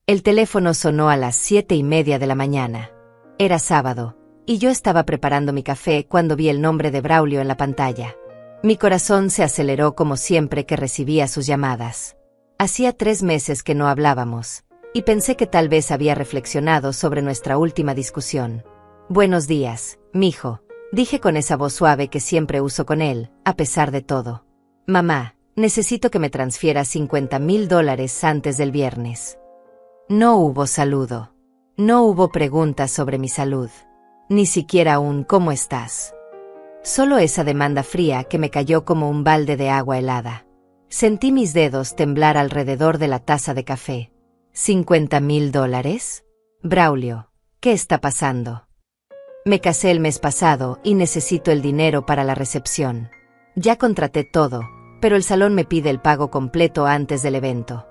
El teléfono sonó a las 7:30 de la mañana. Era sábado, y yo estaba preparando mi café cuando vi el nombre de Braulio en la pantalla. Mi corazón se aceleró como siempre que recibía sus llamadas. Hacía 3 meses que no hablábamos, y pensé que tal vez había reflexionado sobre nuestra última discusión. «Buenos días, mijo», dije con esa voz suave que siempre uso con él, a pesar de todo. «Mamá, necesito que me transfieras $50,000 antes del viernes». No hubo saludo. No hubo preguntas sobre mi salud. Ni siquiera un «¿cómo estás?». Solo esa demanda fría que me cayó como un balde de agua helada. Sentí mis dedos temblar alrededor de la taza de café. ¿$50,000? Braulio, ¿qué está pasando? Me casé el mes pasado y necesito el dinero para la recepción. Ya contraté todo, pero el salón me pide el pago completo antes del evento.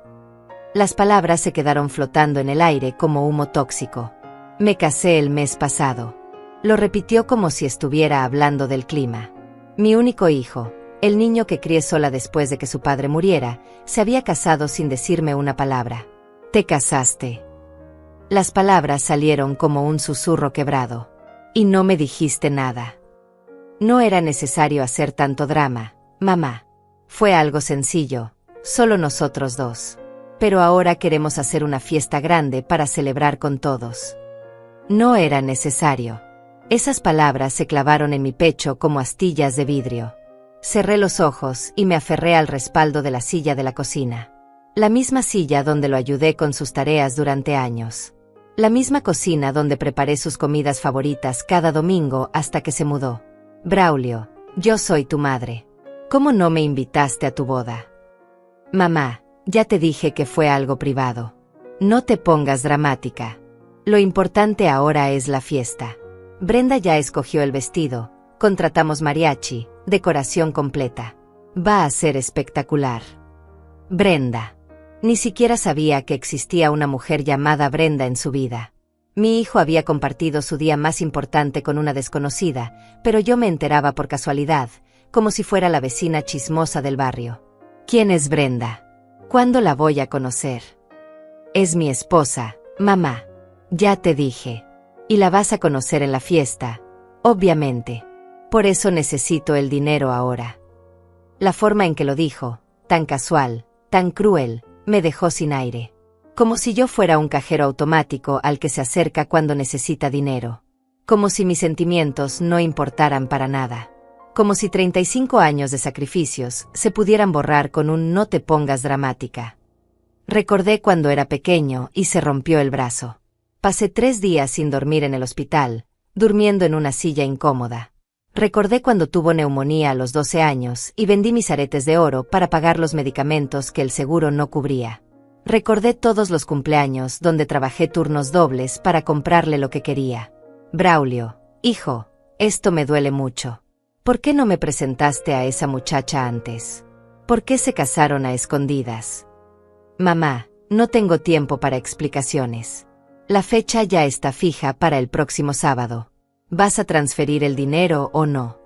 Las palabras se quedaron flotando en el aire como humo tóxico. Me casé el mes pasado. Lo repitió como si estuviera hablando del clima. Mi único hijo, el niño que crié sola después de que su padre muriera, se había casado sin decirme una palabra. «¿Te casaste?». Las palabras salieron como un susurro quebrado. «Y no me dijiste nada». No era necesario hacer tanto drama, mamá. Fue algo sencillo, solo nosotros dos. Pero ahora queremos hacer una fiesta grande para celebrar con todos. No era necesario. Esas palabras se clavaron en mi pecho como astillas de vidrio. Cerré los ojos y me aferré al respaldo de la silla de la cocina. La misma silla donde lo ayudé con sus tareas durante años. La misma cocina donde preparé sus comidas favoritas cada domingo hasta que se mudó. «Braulio, yo soy tu madre. ¿Cómo no me invitaste a tu boda?». «Mamá, ya te dije que fue algo privado. No te pongas dramática. Lo importante ahora es la fiesta». Brenda ya escogió el vestido, contratamos mariachi, decoración completa. Va a ser espectacular. Brenda. Ni siquiera sabía que existía una mujer llamada Brenda en su vida. Mi hijo había compartido su día más importante con una desconocida, pero yo me enteraba por casualidad, como si fuera la vecina chismosa del barrio. «¿Quién es Brenda? ¿Cuándo la voy a conocer?». «Es mi esposa, mamá. Ya te dije. Y la vas a conocer en la fiesta, obviamente. Por eso necesito el dinero ahora». La forma en que lo dijo, tan casual, tan cruel, me dejó sin aire. Como si yo fuera un cajero automático al que se acerca cuando necesita dinero. Como si mis sentimientos no importaran para nada. Como si 35 años de sacrificios se pudieran borrar con un «no te pongas dramática». Recordé cuando era pequeño y se rompió el brazo. Pasé 3 días sin dormir en el hospital, durmiendo en una silla incómoda. Recordé cuando tuvo neumonía a los 12 años y vendí mis aretes de oro para pagar los medicamentos que el seguro no cubría. Recordé todos los cumpleaños donde trabajé turnos dobles para comprarle lo que quería. «Braulio, hijo, esto me duele mucho. ¿Por qué no me presentaste a esa muchacha antes? ¿Por qué se casaron a escondidas?». «Mamá, no tengo tiempo para explicaciones. La fecha ya está fija para el próximo sábado. ¿Vas a transferir el dinero o no?».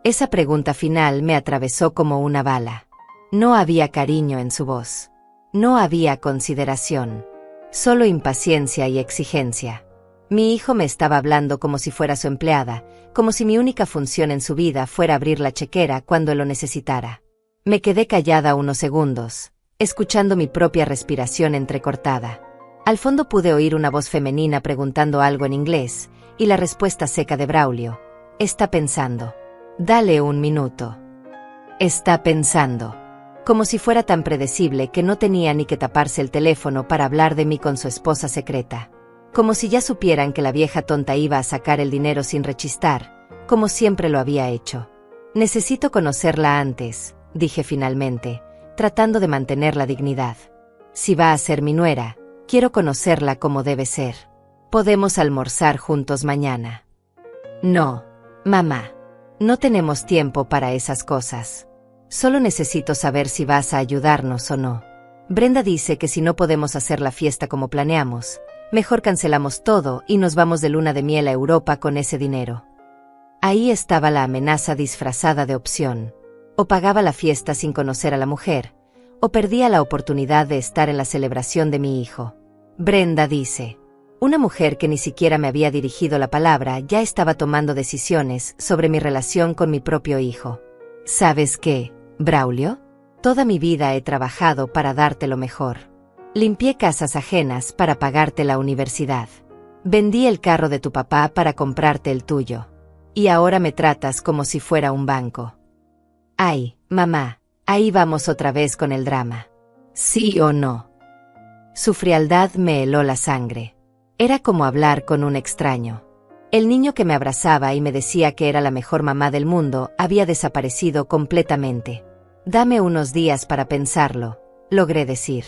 Esa pregunta final me atravesó como una bala. No había cariño en su voz. No había consideración. Solo impaciencia y exigencia. Mi hijo me estaba hablando como si fuera su empleada, como si mi única función en su vida fuera abrir la chequera cuando lo necesitara. Me quedé callada unos segundos, escuchando mi propia respiración entrecortada. Al fondo pude oír una voz femenina preguntando algo en inglés, y la respuesta seca de Braulio. «Está pensando. Dale un minuto». Está pensando. Como si fuera tan predecible que no tenía ni que taparse el teléfono para hablar de mí con su esposa secreta. Como si ya supieran que la vieja tonta iba a sacar el dinero sin rechistar, como siempre lo había hecho. «Necesito conocerla antes», dije finalmente, tratando de mantener la dignidad. «Si va a ser mi nuera, quiero conocerla como debe ser. Podemos almorzar juntos mañana». «No, mamá. No tenemos tiempo para esas cosas. Solo necesito saber si vas a ayudarnos o no. Brenda dice que si no podemos hacer la fiesta como planeamos, mejor cancelamos todo y nos vamos de luna de miel a Europa con ese dinero». Ahí estaba la amenaza disfrazada de opción. O pagaba la fiesta sin conocer a la mujer, o perdía la oportunidad de estar en la celebración de mi hijo. Brenda dice. Una mujer que ni siquiera me había dirigido la palabra ya estaba tomando decisiones sobre mi relación con mi propio hijo. ¿Sabes qué, Braulio? Toda mi vida he trabajado para darte lo mejor. Limpié casas ajenas para pagarte la universidad. Vendí el carro de tu papá para comprarte el tuyo. Y ahora me tratas como si fuera un banco. Ay, mamá, ahí vamos otra vez con el drama. ¿Sí o no? Su frialdad me heló la sangre. Era como hablar con un extraño. El niño que me abrazaba y me decía que era la mejor mamá del mundo había desaparecido completamente. Dame unos días para pensarlo, logré decir.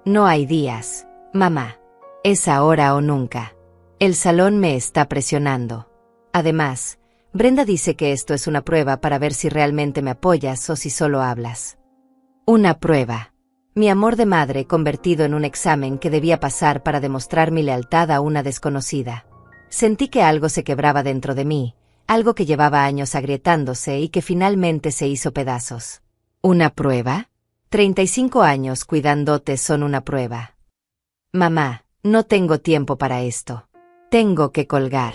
No hay días, mamá. Es ahora o nunca. El salón me está presionando. Además, Brenda dice que esto es una prueba para ver si realmente me apoyas o si solo hablas. Una prueba. Mi amor de madre convertido en un examen que debía pasar para demostrar mi lealtad a una desconocida. Sentí que algo se quebraba dentro de mí, algo que llevaba años agrietándose y que finalmente se hizo pedazos. ¿Una prueba? 35 años cuidándote son una prueba. Mamá, no tengo tiempo para esto. Tengo que colgar.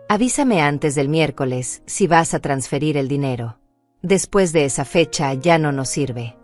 Avísame antes del miércoles si vas a transferir el dinero. Después de esa fecha ya no nos sirve.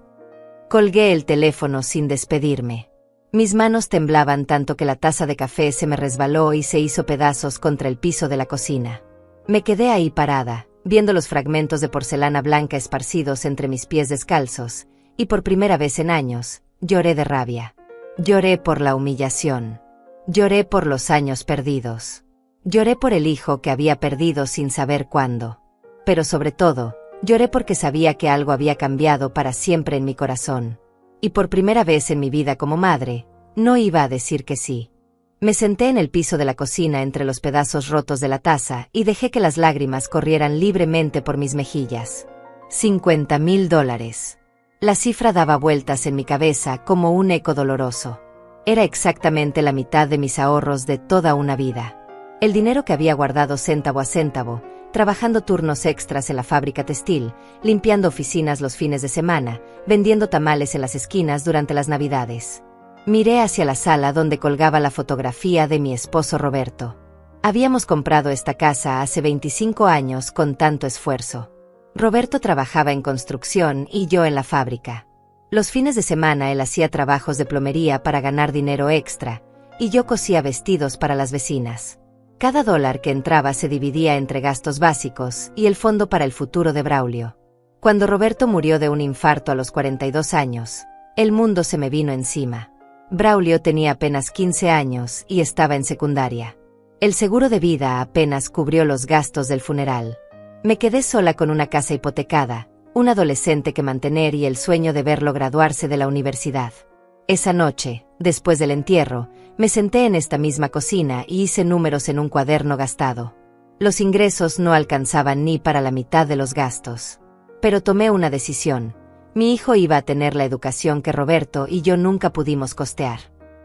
Colgué el teléfono sin despedirme. Mis manos temblaban tanto que la taza de café se me resbaló y se hizo pedazos contra el piso de la cocina. Me quedé ahí parada, viendo los fragmentos de porcelana blanca esparcidos entre mis pies descalzos, y por primera vez en años, lloré de rabia. Lloré por la humillación. Lloré por los años perdidos. Lloré por el hijo que había perdido sin saber cuándo. Pero sobre todo, lloré porque sabía que algo había cambiado para siempre en mi corazón. Y por primera vez en mi vida como madre, no iba a decir que sí. Me senté en el piso de la cocina entre los pedazos rotos de la taza y dejé que las lágrimas corrieran libremente por mis mejillas. $50,000. La cifra daba vueltas en mi cabeza como un eco doloroso. Era exactamente la mitad de mis ahorros de toda una vida. El dinero que había guardado céntavo a céntavo, trabajando turnos extras en la fábrica textil, limpiando oficinas los fines de semana, vendiendo tamales en las esquinas durante las Navidades. Miré hacia la sala donde colgaba la fotografía de mi esposo Roberto. Habíamos comprado esta casa hace 25 años con tanto esfuerzo. Roberto trabajaba en construcción y yo en la fábrica. Los fines de semana él hacía trabajos de plomería para ganar dinero extra, y yo cosía vestidos para las vecinas. Cada dólar que entraba se dividía entre gastos básicos y el fondo para el futuro de Braulio. Cuando Roberto murió de un infarto a los 42 años, el mundo se me vino encima. Braulio tenía apenas 15 años y estaba en secundaria. El seguro de vida apenas cubrió los gastos del funeral. Me quedé sola con una casa hipotecada, un adolescente que mantener y el sueño de verlo graduarse de la universidad. Esa noche, después del entierro, me senté en esta misma cocina y hice números en un cuaderno gastado. Los ingresos no alcanzaban ni para la mitad de los gastos. Pero tomé una decisión. Mi hijo iba a tener la educación que Roberto y yo nunca pudimos costear.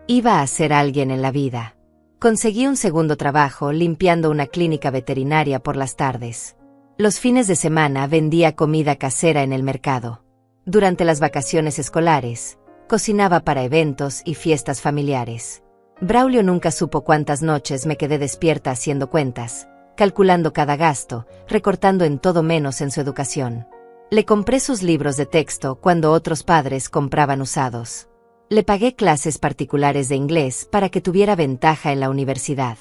Iba a ser alguien en la vida. Conseguí un segundo trabajo limpiando una clínica veterinaria por las tardes. Los fines de semana vendía comida casera en el mercado. Durante las vacaciones escolares, cocinaba para eventos y fiestas familiares. Braulio nunca supo cuántas noches me quedé despierta haciendo cuentas, calculando cada gasto, recortando en todo menos en su educación. Le compré sus libros de texto cuando otros padres compraban usados. Le pagué clases particulares de inglés para que tuviera ventaja en la universidad.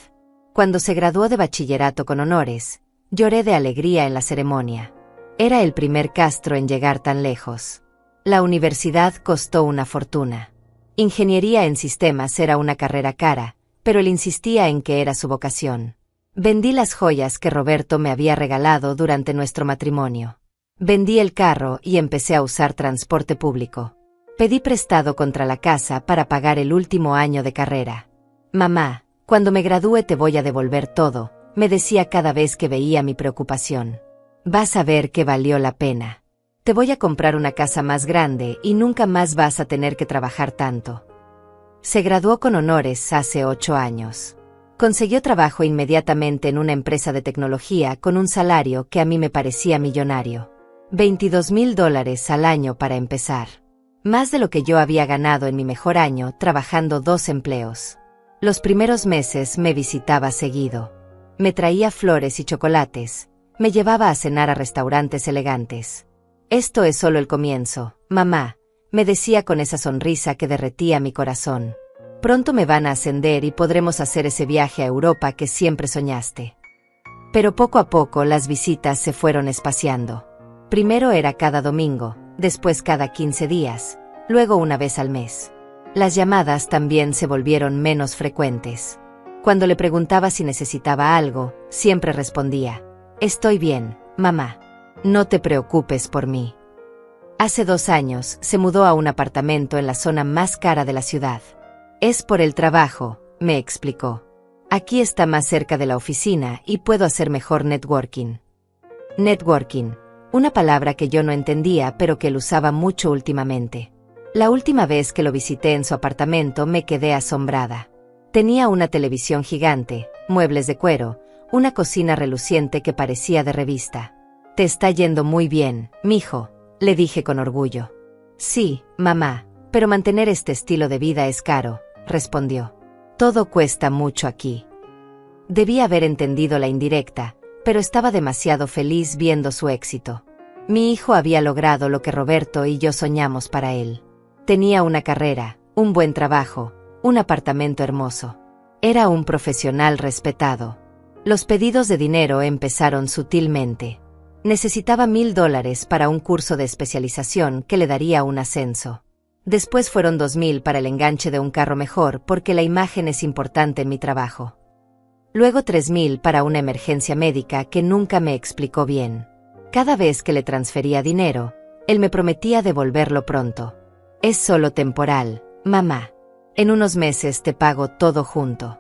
Cuando se graduó de bachillerato con honores, lloré de alegría en la ceremonia. Era el primer Castro en llegar tan lejos. La universidad costó una fortuna. Ingeniería en sistemas era una carrera cara, pero él insistía en que era su vocación. Vendí las joyas que Roberto me había regalado durante nuestro matrimonio. Vendí el carro y empecé a usar transporte público. Pedí prestado contra la casa para pagar el último año de carrera. Mamá, cuando me gradúe te voy a devolver todo, me decía cada vez que veía mi preocupación. Vas a ver que valió la pena. Te voy a comprar una casa más grande y nunca más vas a tener que trabajar tanto. Se graduó con honores hace 8 años. Consiguió trabajo inmediatamente en una empresa de tecnología con un salario que a mí me parecía millonario. $22,000 al año para empezar. Más de lo que yo había ganado en mi mejor año trabajando 2 empleos. Los primeros meses me visitaba seguido. Me traía flores y chocolates. Me llevaba a cenar a restaurantes elegantes. Esto es solo el comienzo, mamá, me decía con esa sonrisa que derretía mi corazón. Pronto me van a ascender y podremos hacer ese viaje a Europa que siempre soñaste. Pero poco a poco las visitas se fueron espaciando. Primero era cada domingo, después cada 15 días, luego una vez al mes. Las llamadas también se volvieron menos frecuentes. Cuando le preguntaba si necesitaba algo, siempre respondía: estoy bien, mamá. No te preocupes por mí. Hace 2 años se mudó a un apartamento en la zona más cara de la ciudad. Es por el trabajo, me explicó. Aquí está más cerca de la oficina y puedo hacer mejor networking. Networking, una palabra que yo no entendía pero que él usaba mucho últimamente. La última vez que lo visité en su apartamento me quedé asombrada. Tenía una televisión gigante, muebles de cuero, una cocina reluciente que parecía de revista. Te está yendo muy bien, mijo, le dije con orgullo. Sí, mamá, pero mantener este estilo de vida es caro, respondió. Todo cuesta mucho aquí. Debía haber entendido la indirecta, pero estaba demasiado feliz viendo su éxito. Mi hijo había logrado lo que Roberto y yo soñamos para él. Tenía una carrera, un buen trabajo, un apartamento hermoso. Era un profesional respetado. Los pedidos de dinero empezaron sutilmente. Necesitaba $1000 para un curso de especialización que le daría un ascenso. Después fueron 2000 para el enganche de un carro mejor porque la imagen es importante en mi trabajo. Luego 3000 para una emergencia médica que nunca me explicó bien. Cada vez que le transfería dinero, él me prometía devolverlo pronto. Es solo temporal, mamá. En unos meses te pago todo junto.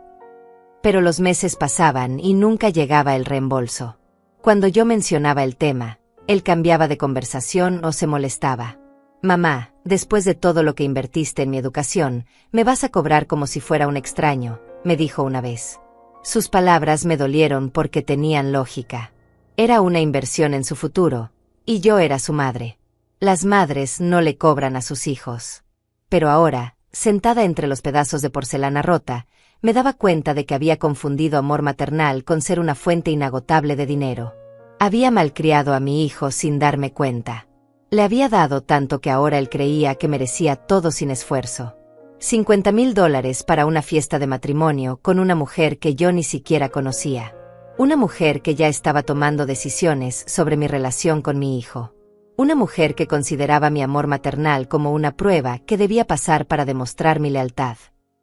Pero los meses pasaban y nunca llegaba el reembolso. Cuando yo mencionaba el tema, él cambiaba de conversación o se molestaba. Mamá, después de todo lo que invertiste en mi educación, me vas a cobrar como si fuera un extraño, me dijo una vez. Sus palabras me dolieron porque tenían lógica. Era una inversión en su futuro, y yo era su madre. Las madres no le cobran a sus hijos. Pero ahora, sentada entre los pedazos de porcelana rota, me daba cuenta de que había confundido amor maternal con ser una fuente inagotable de dinero. Había malcriado a mi hijo sin darme cuenta. Le había dado tanto que ahora él creía que merecía todo sin esfuerzo. $50,000 para una fiesta de matrimonio con una mujer que yo ni siquiera conocía. Una mujer que ya estaba tomando decisiones sobre mi relación con mi hijo. Una mujer que consideraba mi amor maternal como una prueba que debía pasar para demostrar mi lealtad.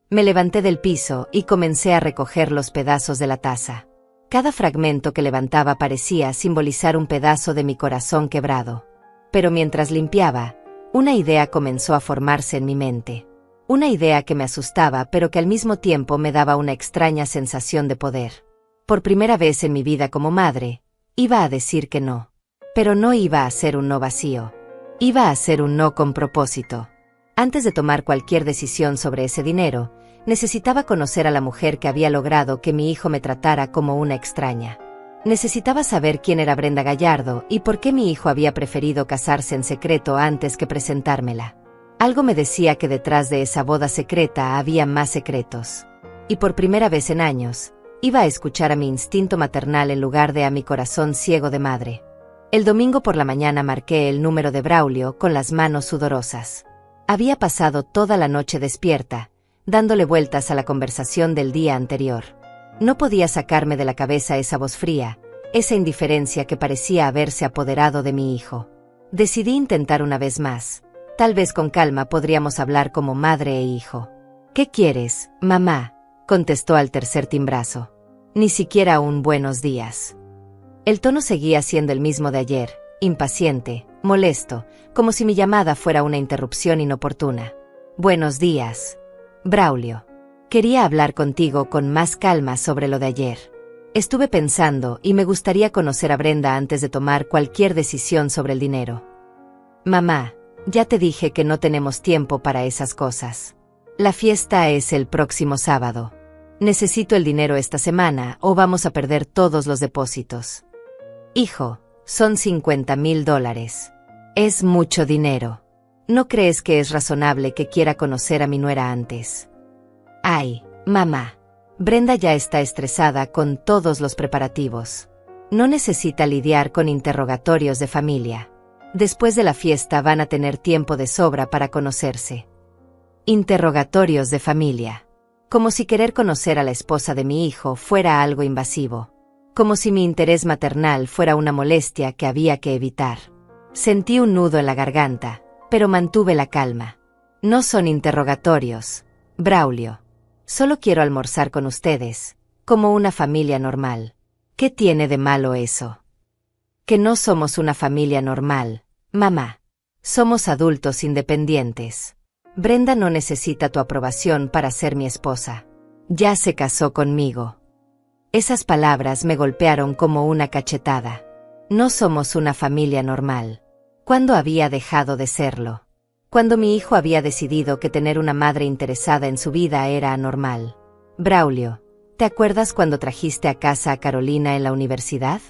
Me levanté del piso y comencé a recoger los pedazos de la taza. Cada fragmento que levantaba parecía simbolizar un pedazo de mi corazón quebrado. Pero mientras limpiaba, una idea comenzó a formarse en mi mente. Una idea que me asustaba pero que al mismo tiempo me daba una extraña sensación de poder. Por primera vez en mi vida como madre, iba a decir que no. Pero no iba a ser un no vacío. Iba a ser un no con propósito. Antes de tomar cualquier decisión sobre ese dinero, necesitaba conocer a la mujer que había logrado que mi hijo me tratara como una extraña. Necesitaba saber quién era Brenda Gallardo y por qué mi hijo había preferido casarse en secreto antes que presentármela. Algo me decía que detrás de esa boda secreta había más secretos. Y por primera vez en años, iba a escuchar a mi instinto maternal en lugar de a mi corazón ciego de madre. El domingo por la mañana marqué el número de Braulio con las manos sudorosas. Había pasado toda la noche despierta, dándole vueltas a la conversación del día anterior. No podía sacarme de la cabeza esa voz fría, esa indiferencia que parecía haberse apoderado de mi hijo. Decidí intentar una vez más. Tal vez con calma podríamos hablar como madre e hijo. ¿Qué quieres, mamá?, contestó al tercer timbrazo. Ni siquiera un buenos días. El tono seguía siendo el mismo de ayer, impaciente, molesto, como si mi llamada fuera una interrupción inoportuna. Buenos días, Braulio. Quería hablar contigo con más calma sobre lo de ayer. Estuve pensando y me gustaría conocer a Brenda antes de tomar cualquier decisión sobre el dinero. Mamá, ya te dije que no tenemos tiempo para esas cosas. La fiesta es el próximo sábado. Necesito el dinero esta semana o vamos a perder todos los depósitos. Hijo, son $50,000. Es mucho dinero. ¿No crees que es razonable que quiera conocer a mi nuera antes? Ay, Mamá. Brenda ya está estresada con todos los preparativos. No necesita lidiar con interrogatorios de familia. Después de la fiesta van a tener tiempo de sobra para conocerse. Interrogatorios de familia. Como si querer conocer a la esposa de mi hijo fuera algo invasivo. Como si mi interés maternal fuera una molestia que había que evitar. Sentí un nudo en la garganta, pero mantuve la calma. No son interrogatorios, Braulio. Solo quiero almorzar con ustedes, como una familia normal. ¿Qué tiene de malo eso? Que no somos una familia normal, mamá. Somos adultos independientes. Brenda no necesita tu aprobación para ser mi esposa. Ya se casó conmigo. Esas palabras me golpearon como una cachetada. No somos una familia normal. ¿Cuándo había dejado de serlo? Cuando mi hijo había decidido que tener una madre interesada en su vida era anormal. Braulio, ¿te acuerdas cuando trajiste a casa a Carolina en la universidad?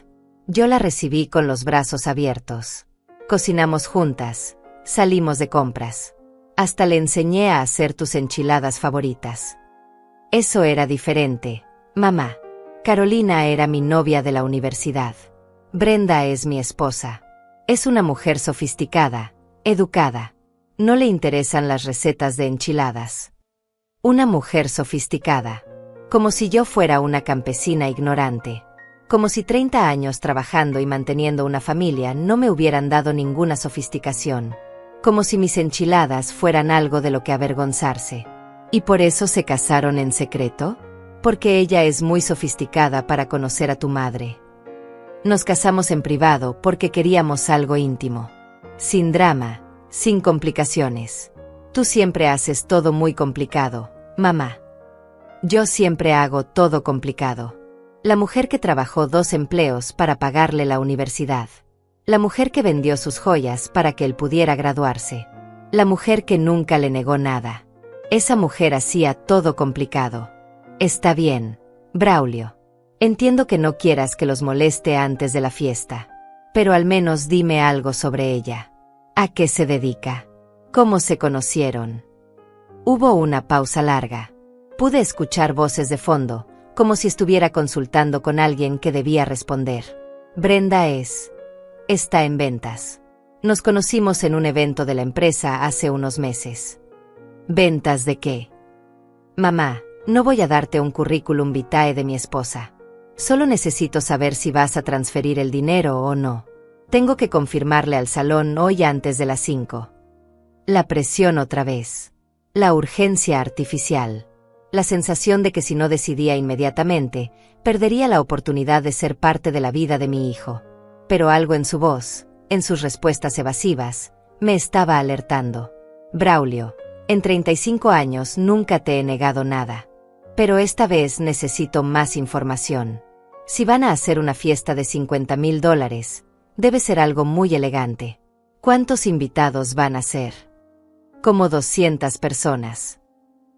Yo la recibí con los brazos abiertos. Cocinamos juntas, salimos de compras. Hasta le enseñé a hacer tus enchiladas favoritas. Eso era diferente, mamá. Carolina era mi novia de la universidad. Brenda es mi esposa. Es una mujer sofisticada, educada. No le interesan las recetas de enchiladas. Una mujer sofisticada. Como si yo fuera una campesina ignorante. Como si 30 años trabajando y manteniendo una familia no me hubieran dado ninguna sofisticación. Como si mis enchiladas fueran algo de lo que avergonzarse. ¿Y por eso se casaron en secreto? Porque ella es muy sofisticada para conocer a tu madre. Nos casamos en privado porque queríamos algo íntimo. Sin drama. Sin complicaciones. Tú siempre haces todo muy complicado, mamá. Yo siempre hago todo complicado. La mujer que trabajó 2 empleos para pagarle la universidad. La mujer que vendió sus joyas para que él pudiera graduarse. La mujer que nunca le negó nada. Esa mujer hacía todo complicado. Está bien, Braulio. Entiendo que no quieras que los moleste antes de la fiesta. Pero al menos dime algo sobre ella. ¿A qué se dedica? ¿Cómo se conocieron? Hubo una pausa larga. Pude escuchar voces de fondo, como si estuviera consultando con alguien que debía responder. Brenda está en ventas. Nos conocimos en un evento de la empresa hace unos meses. ¿Ventas de qué? Mamá, no voy a darte un currículum vitae de mi esposa. Solo necesito saber si vas a transferir el dinero o no. Tengo que confirmarle al salón hoy antes de las 5. La presión otra vez. La urgencia artificial. La sensación de que si no decidía inmediatamente, perdería la oportunidad de ser parte de la vida de mi hijo. Pero algo en su voz, en sus respuestas evasivas, me estaba alertando. Braulio, en 35 años nunca te he negado nada. Pero esta vez necesito más información. Si van a hacer una fiesta de $50,000, debe ser algo muy elegante. ¿Cuántos invitados van a ser? Como 200 personas.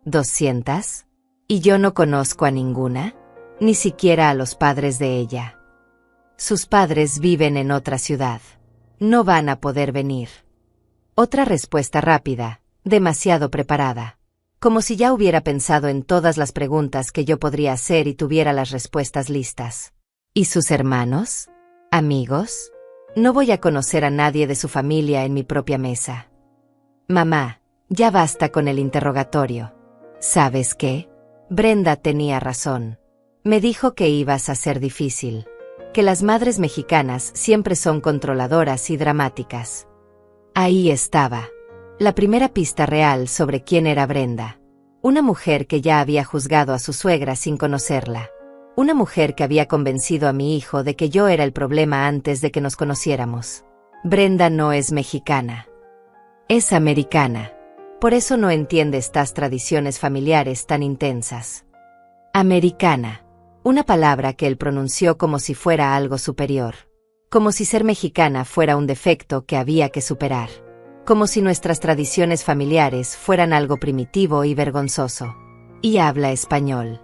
¿200? ¿Y yo no conozco a ninguna? Ni siquiera a los padres de ella. Sus padres viven en otra ciudad. No van a poder venir. Otra respuesta rápida, demasiado preparada. Como si ya hubiera pensado en todas las preguntas que yo podría hacer y tuviera las respuestas listas. ¿Y sus hermanos? ¿Amigos? No voy a conocer a nadie de su familia en mi propia mesa. Mamá, ya basta con el interrogatorio. ¿Sabes qué? Brenda tenía razón. Me dijo que ibas a ser difícil. Que las madres mexicanas siempre son controladoras y dramáticas. Ahí estaba. La primera pista real sobre quién era Brenda. Una mujer que ya había juzgado a su suegra sin conocerla. Una mujer que había convencido a mi hijo de que yo era el problema antes de que nos conociéramos. Brenda no es mexicana. Es americana. Por eso no entiende estas tradiciones familiares tan intensas. Americana. Una palabra que él pronunció como si fuera algo superior. Como si ser mexicana fuera un defecto que había que superar. Como si nuestras tradiciones familiares fueran algo primitivo y vergonzoso. Y habla español.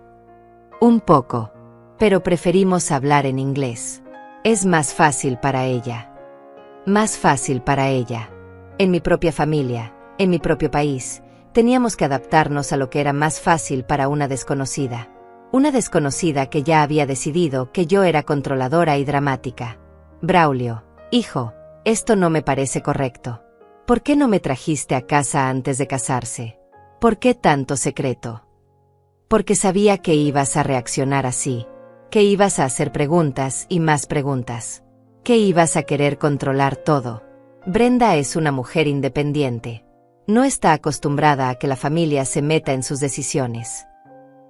Un poco. Pero preferimos hablar en inglés. Es más fácil para ella. Más fácil para ella. En mi propia familia, en mi propio país, Teníamos que adaptarnos a lo que era más fácil para una desconocida. Una desconocida que ya había decidido que yo era controladora y dramática. Braulio, hijo, esto no me parece correcto. ¿Por qué no me trajiste a casa antes de casarse? ¿Por qué tanto secreto? Porque sabía que ibas a reaccionar así, que ibas a hacer preguntas y más preguntas, que ibas a querer controlar todo. Brenda es una mujer independiente. No está acostumbrada a que la familia se meta en sus decisiones.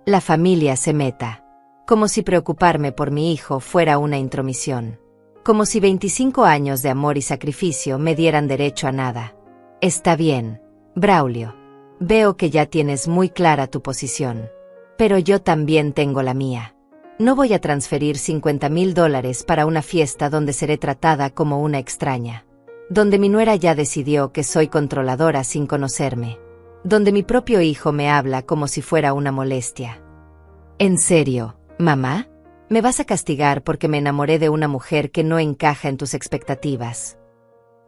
La familia se meta. Como si preocuparme por mi hijo fuera una intromisión. Como si 25 años de amor y sacrificio me dieran derecho a nada. Está bien, Braulio. Veo que ya tienes muy clara tu posición. Pero yo también tengo la mía. No voy a transferir $50,000 para una fiesta donde seré tratada como una extraña. Donde mi nuera ya decidió que soy controladora sin conocerme. Donde mi propio hijo me habla como si fuera una molestia. ¿En serio, mamá? ¿Me vas a castigar porque me enamoré de una mujer que no encaja en tus expectativas?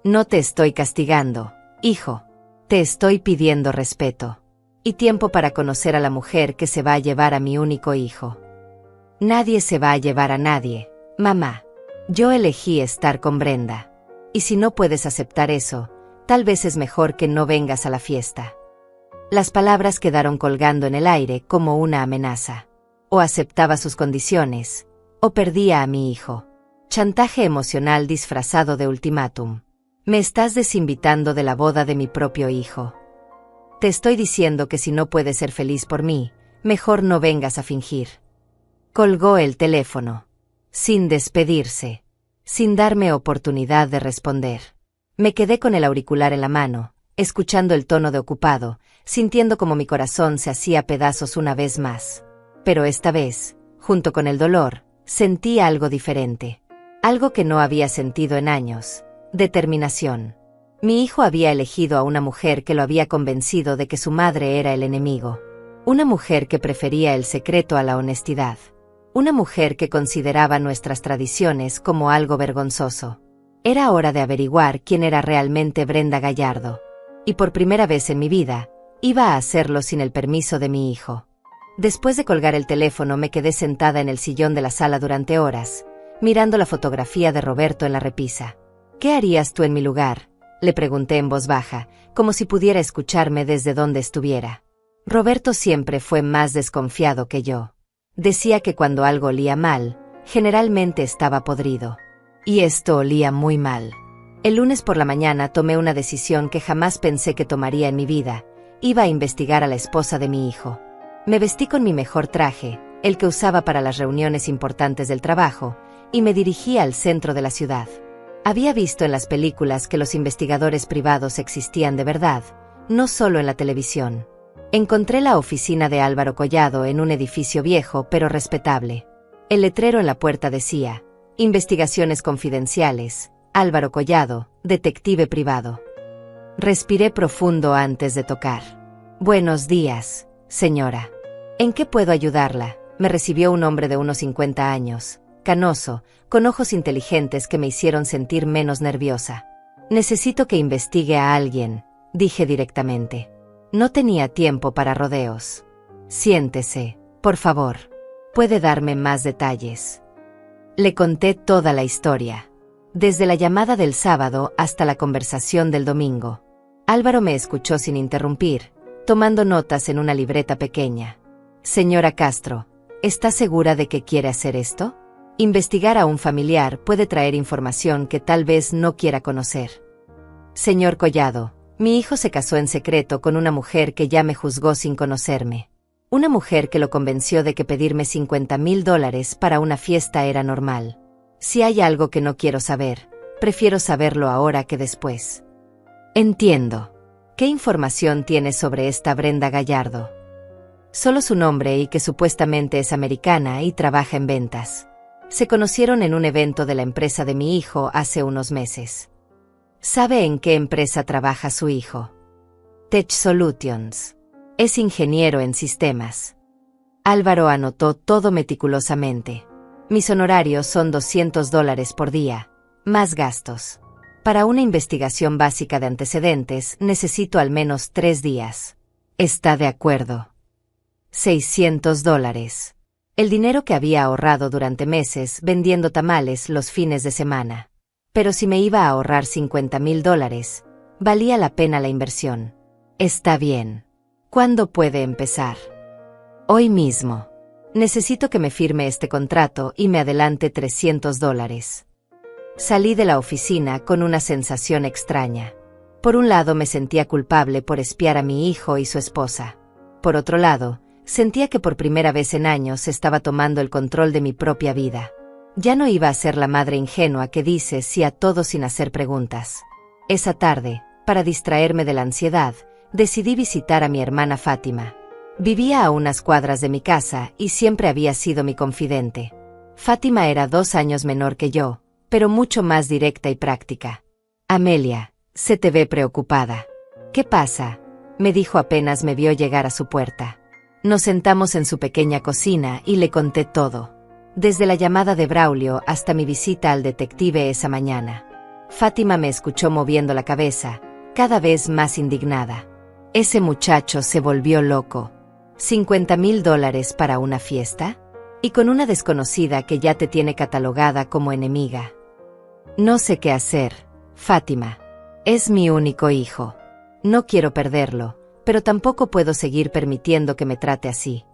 No te estoy castigando, hijo. Te estoy pidiendo respeto. Y tiempo para conocer a la mujer que se va a llevar a mi único hijo. Nadie se va a llevar a nadie, mamá. Yo elegí estar con Brenda. Y si no puedes aceptar eso, tal vez es mejor que no vengas a la fiesta. Las palabras quedaron colgando en el aire como una amenaza. O aceptaba sus condiciones, o perdía a mi hijo. Chantaje emocional disfrazado de ultimátum. Me estás desinvitando de la boda de mi propio hijo. Te estoy diciendo que si no puedes ser feliz por mí, mejor no vengas a fingir. Colgó el teléfono. Sin despedirse. Sin darme oportunidad de responder. Me quedé con el auricular en la mano, escuchando el tono de ocupado, sintiendo como mi corazón se hacía pedazos una vez más. Pero esta vez, junto con el dolor, sentí algo diferente. Algo que no había sentido en años. Determinación. Mi hijo había elegido a una mujer que lo había convencido de que su madre era el enemigo. Una mujer que prefería el secreto a la honestidad. Una mujer que consideraba nuestras tradiciones como algo vergonzoso. Era hora de averiguar quién era realmente Brenda Gallardo. Y por primera vez en mi vida, iba a hacerlo sin el permiso de mi hijo. Después de colgar el teléfono me quedé sentada en el sillón de la sala durante horas, mirando la fotografía de Roberto en la repisa. ¿Qué harías tú en mi lugar?, le pregunté en voz baja, como si pudiera escucharme desde donde estuviera. Roberto siempre fue más desconfiado que yo. Decía que cuando algo olía mal, generalmente estaba podrido. Y esto olía muy mal. El lunes por la mañana tomé una decisión que jamás pensé que tomaría en mi vida. Iba a investigar a la esposa de mi hijo. Me vestí con mi mejor traje, el que usaba para las reuniones importantes del trabajo, y me dirigí al centro de la ciudad. Había visto en las películas que los investigadores privados existían de verdad, no solo en la televisión. Encontré la oficina de Álvaro Collado en un edificio viejo pero respetable. El letrero en la puerta decía: Investigaciones confidenciales, Álvaro Collado, detective privado. Respiré profundo antes de tocar. Buenos días, señora. ¿En qué puedo ayudarla?, me recibió un hombre de unos 50 años, canoso, con ojos inteligentes que me hicieron sentir menos nerviosa. Necesito que investigue a alguien, dije directamente. No tenía tiempo para rodeos. Siéntese, por favor. ¿Puede darme más detalles? Le conté toda la historia. Desde la llamada del sábado hasta la conversación del domingo. Álvaro me escuchó sin interrumpir, tomando notas en una libreta pequeña. Señora Castro, ¿está segura de que quiere hacer esto? Investigar a un familiar puede traer información que tal vez no quiera conocer. Señor Collado, mi hijo se casó en secreto con una mujer que ya me juzgó sin conocerme. Una mujer que lo convenció de que pedirme $50,000 para una fiesta era normal. Si hay algo que no quiero saber, prefiero saberlo ahora que después. Entiendo. ¿Qué información tienes sobre esta Brenda Gallardo? Solo su nombre y que supuestamente es americana y trabaja en ventas. Se conocieron en un evento de la empresa de mi hijo hace unos meses. ¿Sabe en qué empresa trabaja su hijo? Tech Solutions. Es ingeniero en sistemas. Álvaro anotó todo meticulosamente. Mis honorarios son $200 por día, más gastos. Para una investigación básica de antecedentes necesito al menos 3 días. Está de acuerdo. $600. El dinero que había ahorrado durante meses vendiendo tamales los fines de semana. Pero si me iba a ahorrar $50,000, valía la pena la inversión. Está bien. ¿Cuándo puede empezar? Hoy mismo. Necesito que me firme este contrato y me adelante $300. Salí de la oficina con una sensación extraña. Por un lado me sentía culpable por espiar a mi hijo y su esposa. Por otro lado, sentía que por primera vez en años estaba tomando el control de mi propia vida. Ya no iba a ser la madre ingenua que dice sí a todo sin hacer preguntas. Esa tarde, para distraerme de la ansiedad, decidí visitar a mi hermana Fátima. Vivía a unas cuadras de mi casa y siempre había sido mi confidente. Fátima era 2 años menor que yo, pero mucho más directa y práctica. Amelia, se te ve preocupada. ¿Qué pasa?, me dijo apenas me vio llegar a su puerta. Nos sentamos en su pequeña cocina y le conté todo. Desde la llamada de Braulio hasta mi visita al detective esa mañana. Fátima me escuchó moviendo la cabeza, cada vez más indignada. Ese muchacho se volvió loco. $50,000 para una fiesta, y con una desconocida que ya te tiene catalogada como enemiga. No sé qué hacer, Fátima. Es mi único hijo. No quiero perderlo, pero tampoco puedo seguir permitiendo que me trate así.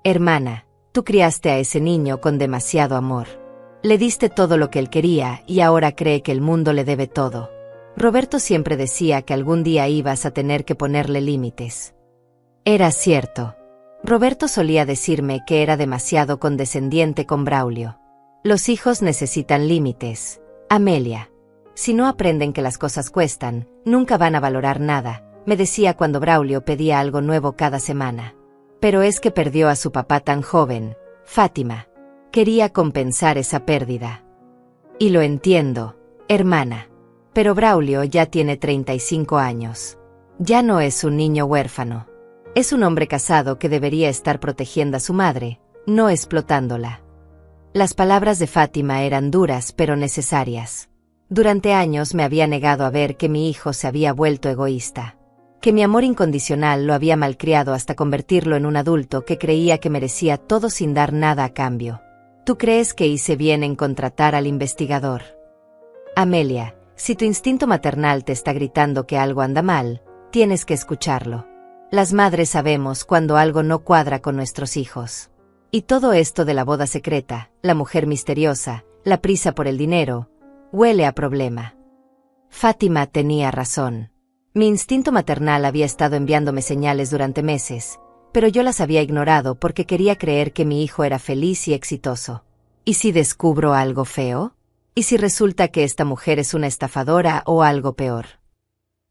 Hermana, tú criaste a ese niño con demasiado amor. Le diste todo lo que él quería y ahora cree que el mundo le debe todo. Roberto siempre decía que algún día ibas a tener que ponerle límites. Era cierto. Roberto solía decirme que era demasiado condescendiente con Braulio. Los hijos necesitan límites, Amelia. Si no aprenden que las cosas cuestan, nunca van a valorar nada, me decía cuando Braulio pedía algo nuevo cada semana. Pero es que perdió a su papá tan joven, Fátima. Quería compensar esa pérdida. Y lo entiendo, hermana. Pero Braulio ya tiene 35 años. Ya no es un niño huérfano. Es un hombre casado que debería estar protegiendo a su madre, no explotándola. Las palabras de Fátima eran duras pero necesarias. Durante años me había negado a ver que mi hijo se había vuelto egoísta. Que mi amor incondicional lo había malcriado hasta convertirlo en un adulto que creía que merecía todo sin dar nada a cambio. ¿Tú crees que hice bien en contratar al investigador? Amelia, si tu instinto maternal te está gritando que algo anda mal, tienes que escucharlo. Las madres sabemos cuando algo no cuadra con nuestros hijos. Y todo esto de la boda secreta, la mujer misteriosa, la prisa por el dinero, huele a problema. Fátima tenía razón. Mi instinto maternal había estado enviándome señales durante meses, pero yo las había ignorado porque quería creer que mi hijo era feliz y exitoso. ¿Y si descubro algo feo? ¿Y si resulta que esta mujer es una estafadora o algo peor?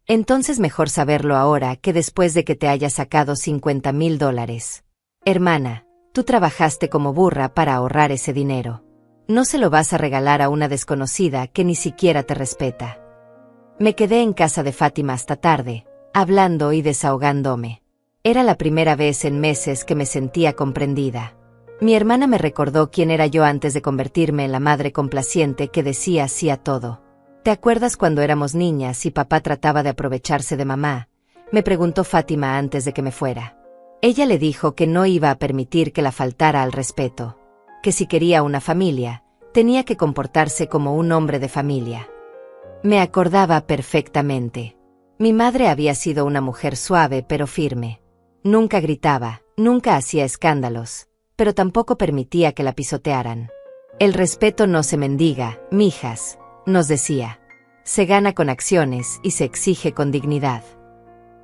Entonces mejor saberlo ahora que después de que te haya sacado $50,000. Hermana, tú trabajaste como burra para ahorrar ese dinero. No se lo vas a regalar a una desconocida que ni siquiera te respeta. Me quedé en casa de Fátima hasta tarde, hablando y desahogándome. Era la primera vez en meses que me sentía comprendida. Mi hermana me recordó quién era yo antes de convertirme en la madre complaciente que decía sí a todo. ¿Te acuerdas cuando éramos niñas y papá trataba de aprovecharse de mamá?, me preguntó Fátima antes de que me fuera. Ella le dijo que no iba a permitir que la faltara al respeto. Que si quería una familia, tenía que comportarse como un hombre de familia. Me acordaba perfectamente. Mi madre había sido una mujer suave pero firme. Nunca gritaba, nunca hacía escándalos, pero tampoco permitía que la pisotearan. El respeto no se mendiga, mijas, nos decía. Se gana con acciones y se exige con dignidad.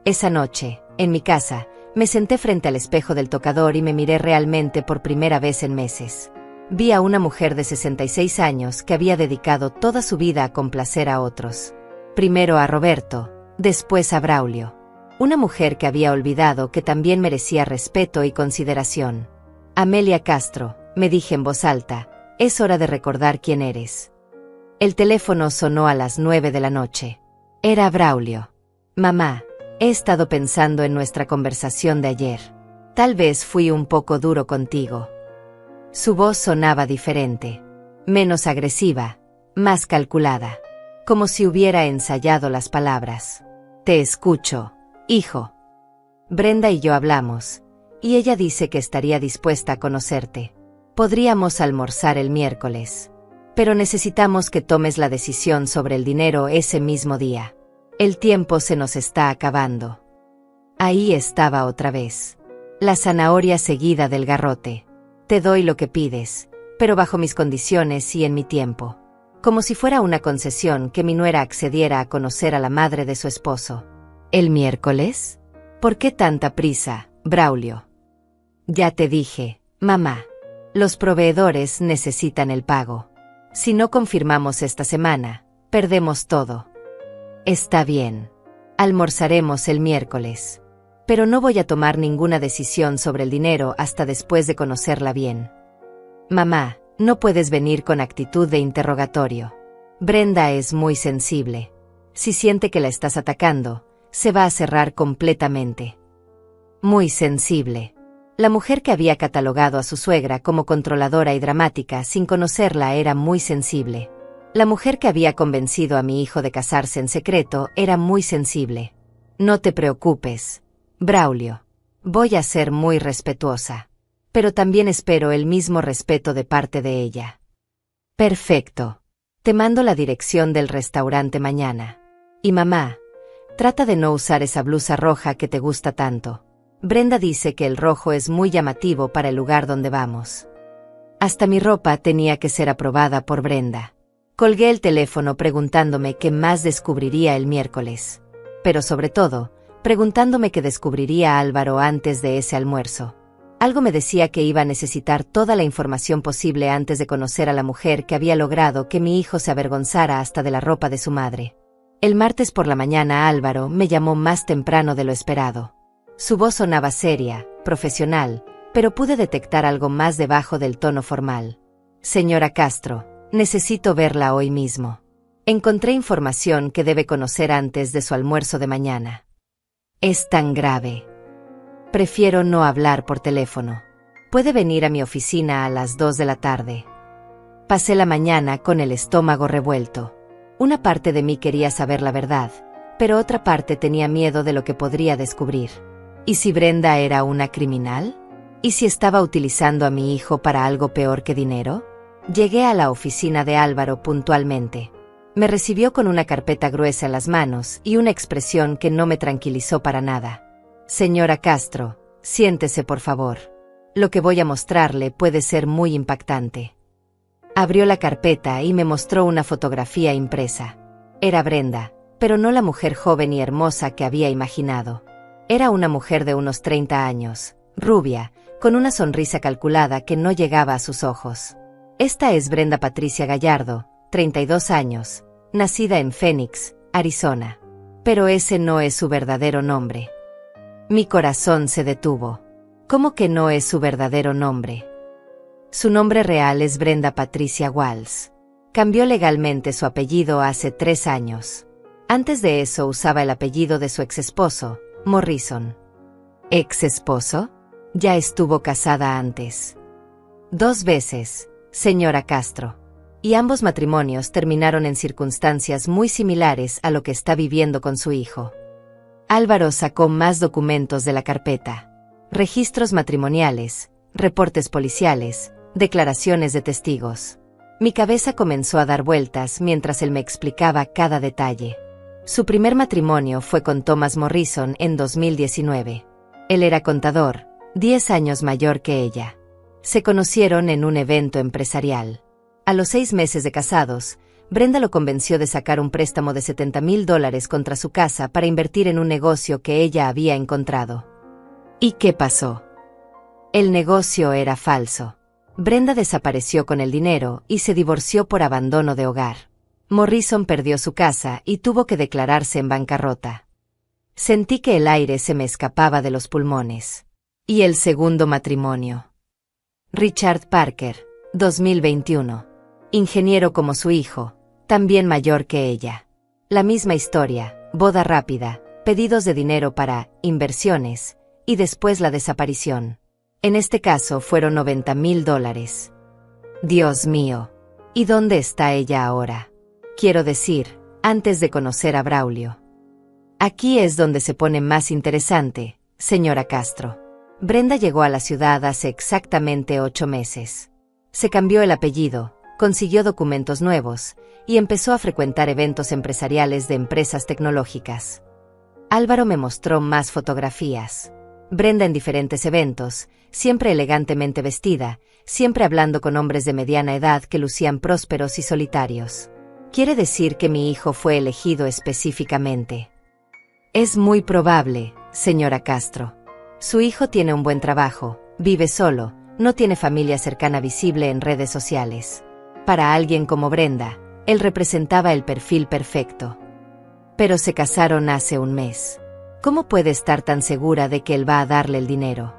Esa noche, en mi casa, me senté frente al espejo del tocador y me miré realmente por primera vez en meses. Vi a una mujer de 66 años que había dedicado toda su vida a complacer a otros. Primero a Roberto, después a Braulio. Una mujer que había olvidado que también merecía respeto y consideración. Amelia Castro, me dije en voz alta, es hora de recordar quién eres. El teléfono sonó a las 9 de la noche. Era Braulio. Mamá, he estado pensando en nuestra conversación de ayer. Tal vez fui un poco duro contigo. Su voz sonaba diferente, menos agresiva, más calculada, como si hubiera ensayado las palabras. Te escucho, hijo. Brenda y yo hablamos, y ella dice que estaría dispuesta a conocerte. Podríamos almorzar el miércoles. Pero necesitamos que tomes la decisión sobre el dinero ese mismo día. El tiempo se nos está acabando. Ahí estaba otra vez. La zanahoria seguida del garrote. Te doy lo que pides, pero bajo mis condiciones y en mi tiempo. Como si fuera una concesión que mi nuera accediera a conocer a la madre de su esposo. ¿El miércoles? ¿Por qué tanta prisa, Braulio? Ya te dije, mamá. Los proveedores necesitan el pago. Si no confirmamos esta semana, perdemos todo. Está bien. Almorzaremos el miércoles. Pero no voy a tomar ninguna decisión sobre el dinero hasta después de conocerla bien. Mamá, no puedes venir con actitud de interrogatorio. Brenda es muy sensible. Si siente que la estás atacando, se va a cerrar completamente. Muy sensible. La mujer que había catalogado a su suegra como controladora y dramática sin conocerla era muy sensible. La mujer que había convencido a mi hijo de casarse en secreto era muy sensible. No te preocupes, Braulio. Voy a ser muy respetuosa. Pero también espero el mismo respeto de parte de ella. Perfecto. Te mando la dirección del restaurante mañana. Y mamá, trata de no usar esa blusa roja que te gusta tanto. Brenda dice que el rojo es muy llamativo para el lugar donde vamos. Hasta mi ropa tenía que ser aprobada por Brenda. Colgué el teléfono preguntándome qué más descubriría el miércoles. Pero sobre todo, preguntándome qué descubriría Álvaro antes de ese almuerzo. Algo me decía que iba a necesitar toda la información posible antes de conocer a la mujer que había logrado que mi hijo se avergonzara hasta de la ropa de su madre. El martes por la mañana Álvaro me llamó más temprano de lo esperado. Su voz sonaba seria, profesional, pero pude detectar algo más debajo del tono formal. Señora Castro, necesito verla hoy mismo. Encontré información que debe conocer antes de su almuerzo de mañana. Es tan grave. Prefiero no hablar por teléfono. Puede venir a mi oficina a las 2 de la tarde. Pasé la mañana con el estómago revuelto. Una parte de mí quería saber la verdad, pero otra parte tenía miedo de lo que podría descubrir. ¿Y si Brenda era una criminal? ¿Y si estaba utilizando a mi hijo para algo peor que dinero? Llegué a la oficina de Álvaro puntualmente. Me recibió con una carpeta gruesa en las manos y una expresión que no me tranquilizó para nada. Señora Castro, siéntese por favor. Lo que voy a mostrarle puede ser muy impactante. Abrió la carpeta y me mostró una fotografía impresa. Era Brenda, pero no la mujer joven y hermosa que había imaginado. Era una mujer de unos 30 años, rubia, con una sonrisa calculada que no llegaba a sus ojos. Esta es Brenda Patricia Gallardo, 32 años, nacida en Phoenix, Arizona. Pero ese no es su verdadero nombre. Mi corazón se detuvo. ¿Cómo que no es su verdadero nombre? Su nombre real es Brenda Patricia Walls. Cambió legalmente su apellido hace 3 años. Antes de eso usaba el apellido de su exesposo, Morrison. ¿Ex-esposo? Ya estuvo casada antes. 2 veces, señora Castro. Y ambos matrimonios terminaron en circunstancias muy similares a lo que está viviendo con su hijo. Álvaro sacó más documentos de la carpeta. Registros matrimoniales, reportes policiales, declaraciones de testigos. Mi cabeza comenzó a dar vueltas mientras él me explicaba cada detalle. Su primer matrimonio fue con Thomas Morrison en 2019. Él era contador, 10 años mayor que ella. Se conocieron en un evento empresarial. A los 6 meses de casados, Brenda lo convenció de sacar un préstamo de $70,000 contra su casa para invertir en un negocio que ella había encontrado. ¿Y qué pasó? El negocio era falso. Brenda desapareció con el dinero y se divorció por abandono de hogar. Morrison perdió su casa y tuvo que declararse en bancarrota. Sentí que el aire se me escapaba de los pulmones. ¿Y el segundo matrimonio? Richard Parker, 2021. Ingeniero como su hijo, también mayor que ella. La misma historia, boda rápida, pedidos de dinero para inversiones, y después la desaparición. En este caso fueron $90,000. Dios mío. ¿Y dónde está ella ahora? Quiero decir, antes de conocer a Braulio. Aquí es donde se pone más interesante, señora Castro. Brenda llegó a la ciudad hace exactamente 8 meses. Se cambió el apellido, consiguió documentos nuevos y empezó a frecuentar eventos empresariales de empresas tecnológicas. Álvaro me mostró más fotografías. Brenda en diferentes eventos, siempre elegantemente vestida, siempre hablando con hombres de mediana edad que lucían prósperos y solitarios. ¿Quiere decir que mi hijo fue elegido específicamente? Es muy probable, señora Castro. Su hijo tiene un buen trabajo, vive solo, no tiene familia cercana visible en redes sociales. Para alguien como Brenda, él representaba el perfil perfecto. Pero se casaron hace un mes. ¿Cómo puede estar tan segura de que él va a darle el dinero?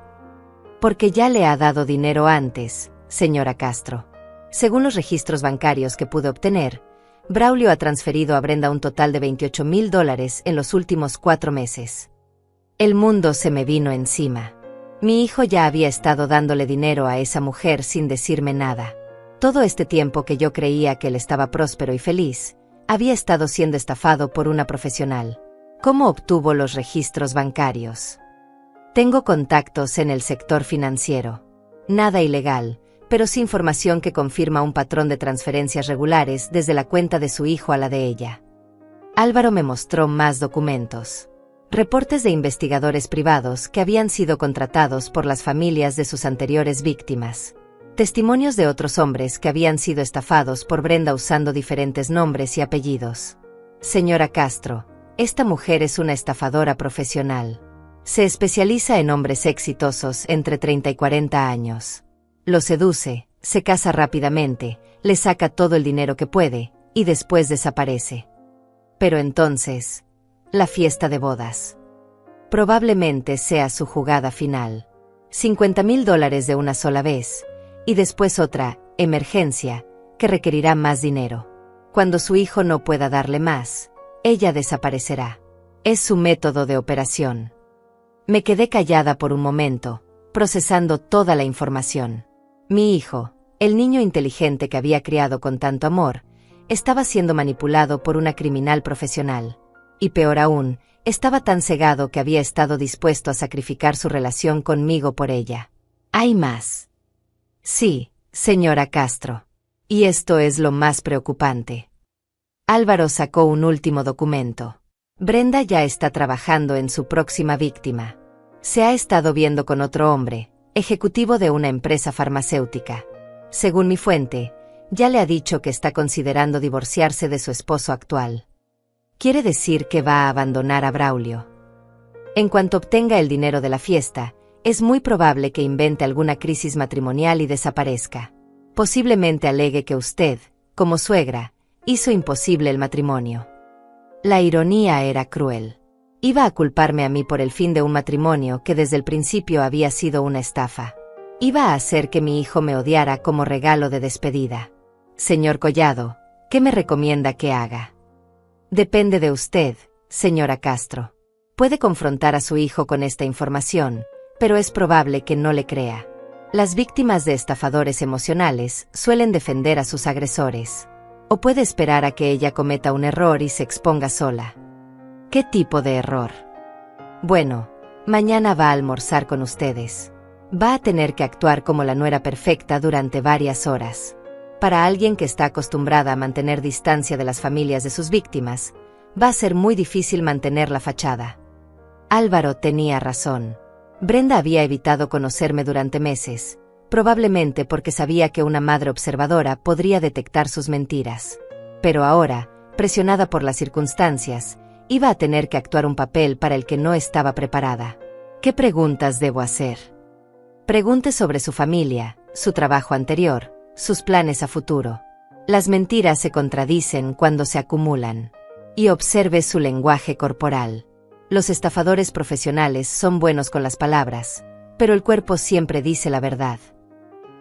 Porque ya le ha dado dinero antes, señora Castro. Según los registros bancarios que pude obtener, Braulio ha transferido a Brenda un total de $28,000 en los últimos 4 meses. El mundo se me vino encima. Mi hijo ya había estado dándole dinero a esa mujer sin decirme nada. Todo este tiempo que yo creía que él estaba próspero y feliz, había estado siendo estafado por una profesional. ¿Cómo obtuvo los registros bancarios? Tengo contactos en el sector financiero. Nada ilegal, pero sí información que confirma un patrón de transferencias regulares desde la cuenta de su hijo a la de ella. Álvaro me mostró más documentos. Reportes de investigadores privados que habían sido contratados por las familias de sus anteriores víctimas. Testimonios de otros hombres que habían sido estafados por Brenda usando diferentes nombres y apellidos. Señora Castro, esta mujer es una estafadora profesional. Se especializa en hombres exitosos entre 30 y 40 años. Los seduce, se casa rápidamente, le saca todo el dinero que puede, y después desaparece. Pero entonces, la fiesta de bodas. Probablemente sea su jugada final. $50,000 de una sola vez, y después otra, emergencia, que requerirá más dinero. Cuando su hijo no pueda darle más, ella desaparecerá. Es su método de operación. Me quedé callada por un momento, procesando toda la información. Mi hijo, el niño inteligente que había criado con tanto amor, estaba siendo manipulado por una criminal profesional. Y peor aún, estaba tan cegado que había estado dispuesto a sacrificar su relación conmigo por ella. ¿Hay más? Sí, señora Castro. Y esto es lo más preocupante. Álvaro sacó un último documento. Brenda ya está trabajando en su próxima víctima. Se ha estado viendo con otro hombre, ejecutivo de una empresa farmacéutica. Según mi fuente, ya le ha dicho que está considerando divorciarse de su esposo actual. Quiere decir que va a abandonar a Braulio. En cuanto obtenga el dinero de la fiesta, es muy probable que invente alguna crisis matrimonial y desaparezca. Posiblemente alegue que usted, como suegra, hizo imposible el matrimonio. La ironía era cruel. Iba a culparme a mí por el fin de un matrimonio que desde el principio había sido una estafa. Iba a hacer que mi hijo me odiara como regalo de despedida. Señor Collado, ¿qué me recomienda que haga? Depende de usted, señora Castro. Puede confrontar a su hijo con esta información, pero es probable que no le crea. Las víctimas de estafadores emocionales suelen defender a sus agresores. O puede esperar a que ella cometa un error y se exponga sola. ¿Qué tipo de error? Bueno, mañana va a almorzar con ustedes. Va a tener que actuar como la nuera perfecta durante varias horas. Para alguien que está acostumbrada a mantener distancia de las familias de sus víctimas, va a ser muy difícil mantener la fachada. Álvaro tenía razón. Brenda había evitado conocerme durante meses, probablemente porque sabía que una madre observadora podría detectar sus mentiras. Pero ahora, presionada por las circunstancias, iba a tener que actuar un papel para el que no estaba preparada. ¿Qué preguntas debo hacer? Pregunte sobre su familia, su trabajo anterior, sus planes a futuro. Las mentiras se contradicen cuando se acumulan. Y observe su lenguaje corporal. Los estafadores profesionales son buenos con las palabras, pero el cuerpo siempre dice la verdad.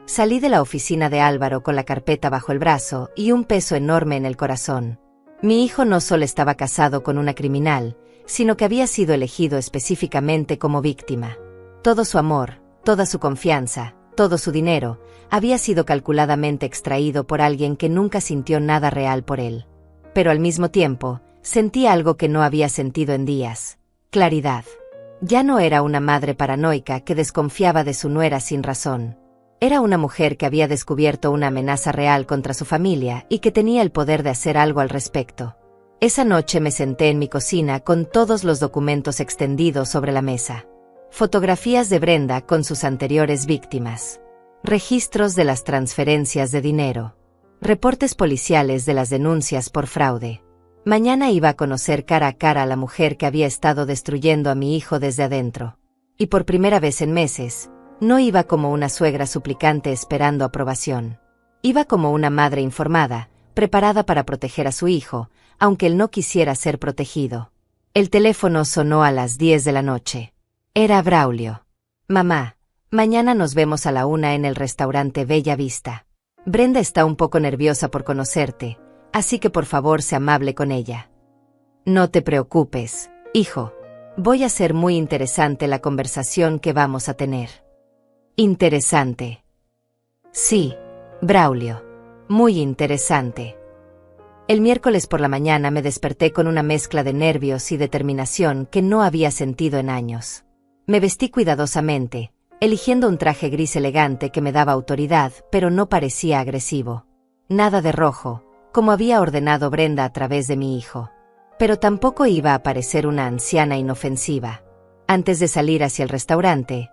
Salí de la oficina de Álvaro con la carpeta bajo el brazo y un peso enorme en el corazón. Mi hijo no solo estaba casado con una criminal, sino que había sido elegido específicamente como víctima. Todo su amor, toda su confianza, todo su dinero, había sido calculadamente extraído por alguien que nunca sintió nada real por él. Pero al mismo tiempo, sentí algo que no había sentido en días: claridad. Ya no era una madre paranoica que desconfiaba de su nuera sin razón. Era una mujer que había descubierto una amenaza real contra su familia y que tenía el poder de hacer algo al respecto. Esa noche me senté en mi cocina con todos los documentos extendidos sobre la mesa. Fotografías de Brenda con sus anteriores víctimas. Registros de las transferencias de dinero. Reportes policiales de las denuncias por fraude. Mañana iba a conocer cara a cara a la mujer que había estado destruyendo a mi hijo desde adentro. Y por primera vez en meses, no iba como una suegra suplicante esperando aprobación. Iba como una madre informada, preparada para proteger a su hijo, aunque él no quisiera ser protegido. El teléfono sonó a las 10 de la noche. Era Braulio. Mamá, mañana nos vemos a la 1 en el restaurante Bella Vista. Brenda está un poco nerviosa por conocerte, así que por favor sé amable con ella. No te preocupes, hijo. Voy a hacer muy interesante la conversación que vamos a tener. Interesante. Sí, Braulio. Muy interesante. El miércoles por la mañana me desperté con una mezcla de nervios y determinación que no había sentido en años. Me vestí cuidadosamente, eligiendo un traje gris elegante que me daba autoridad, pero no parecía agresivo. Nada de rojo, como había ordenado Brenda a través de mi hijo. Pero tampoco iba a parecer una anciana inofensiva. Antes de salir hacia el restaurante,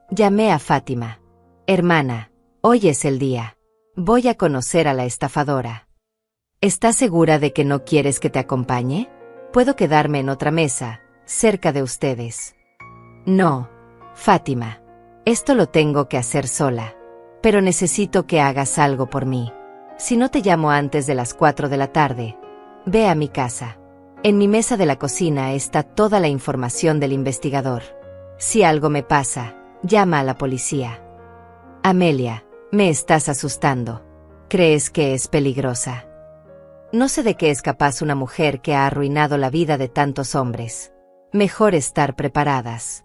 llamé a Fátima. Hermana, hoy es el día. Voy a conocer a la estafadora. ¿Estás segura de que no quieres que te acompañe? Puedo quedarme en otra mesa, cerca de ustedes. No, Fátima. Esto lo tengo que hacer sola. Pero necesito que hagas algo por mí. Si no te llamo antes de las 4 de la tarde, ve a mi casa. En mi mesa de la cocina está toda la información del investigador. Si algo me pasa, llama a la policía. Amelia, me estás asustando. ¿Crees que es peligrosa? No sé de qué es capaz una mujer que ha arruinado la vida de tantos hombres. Mejor estar preparadas.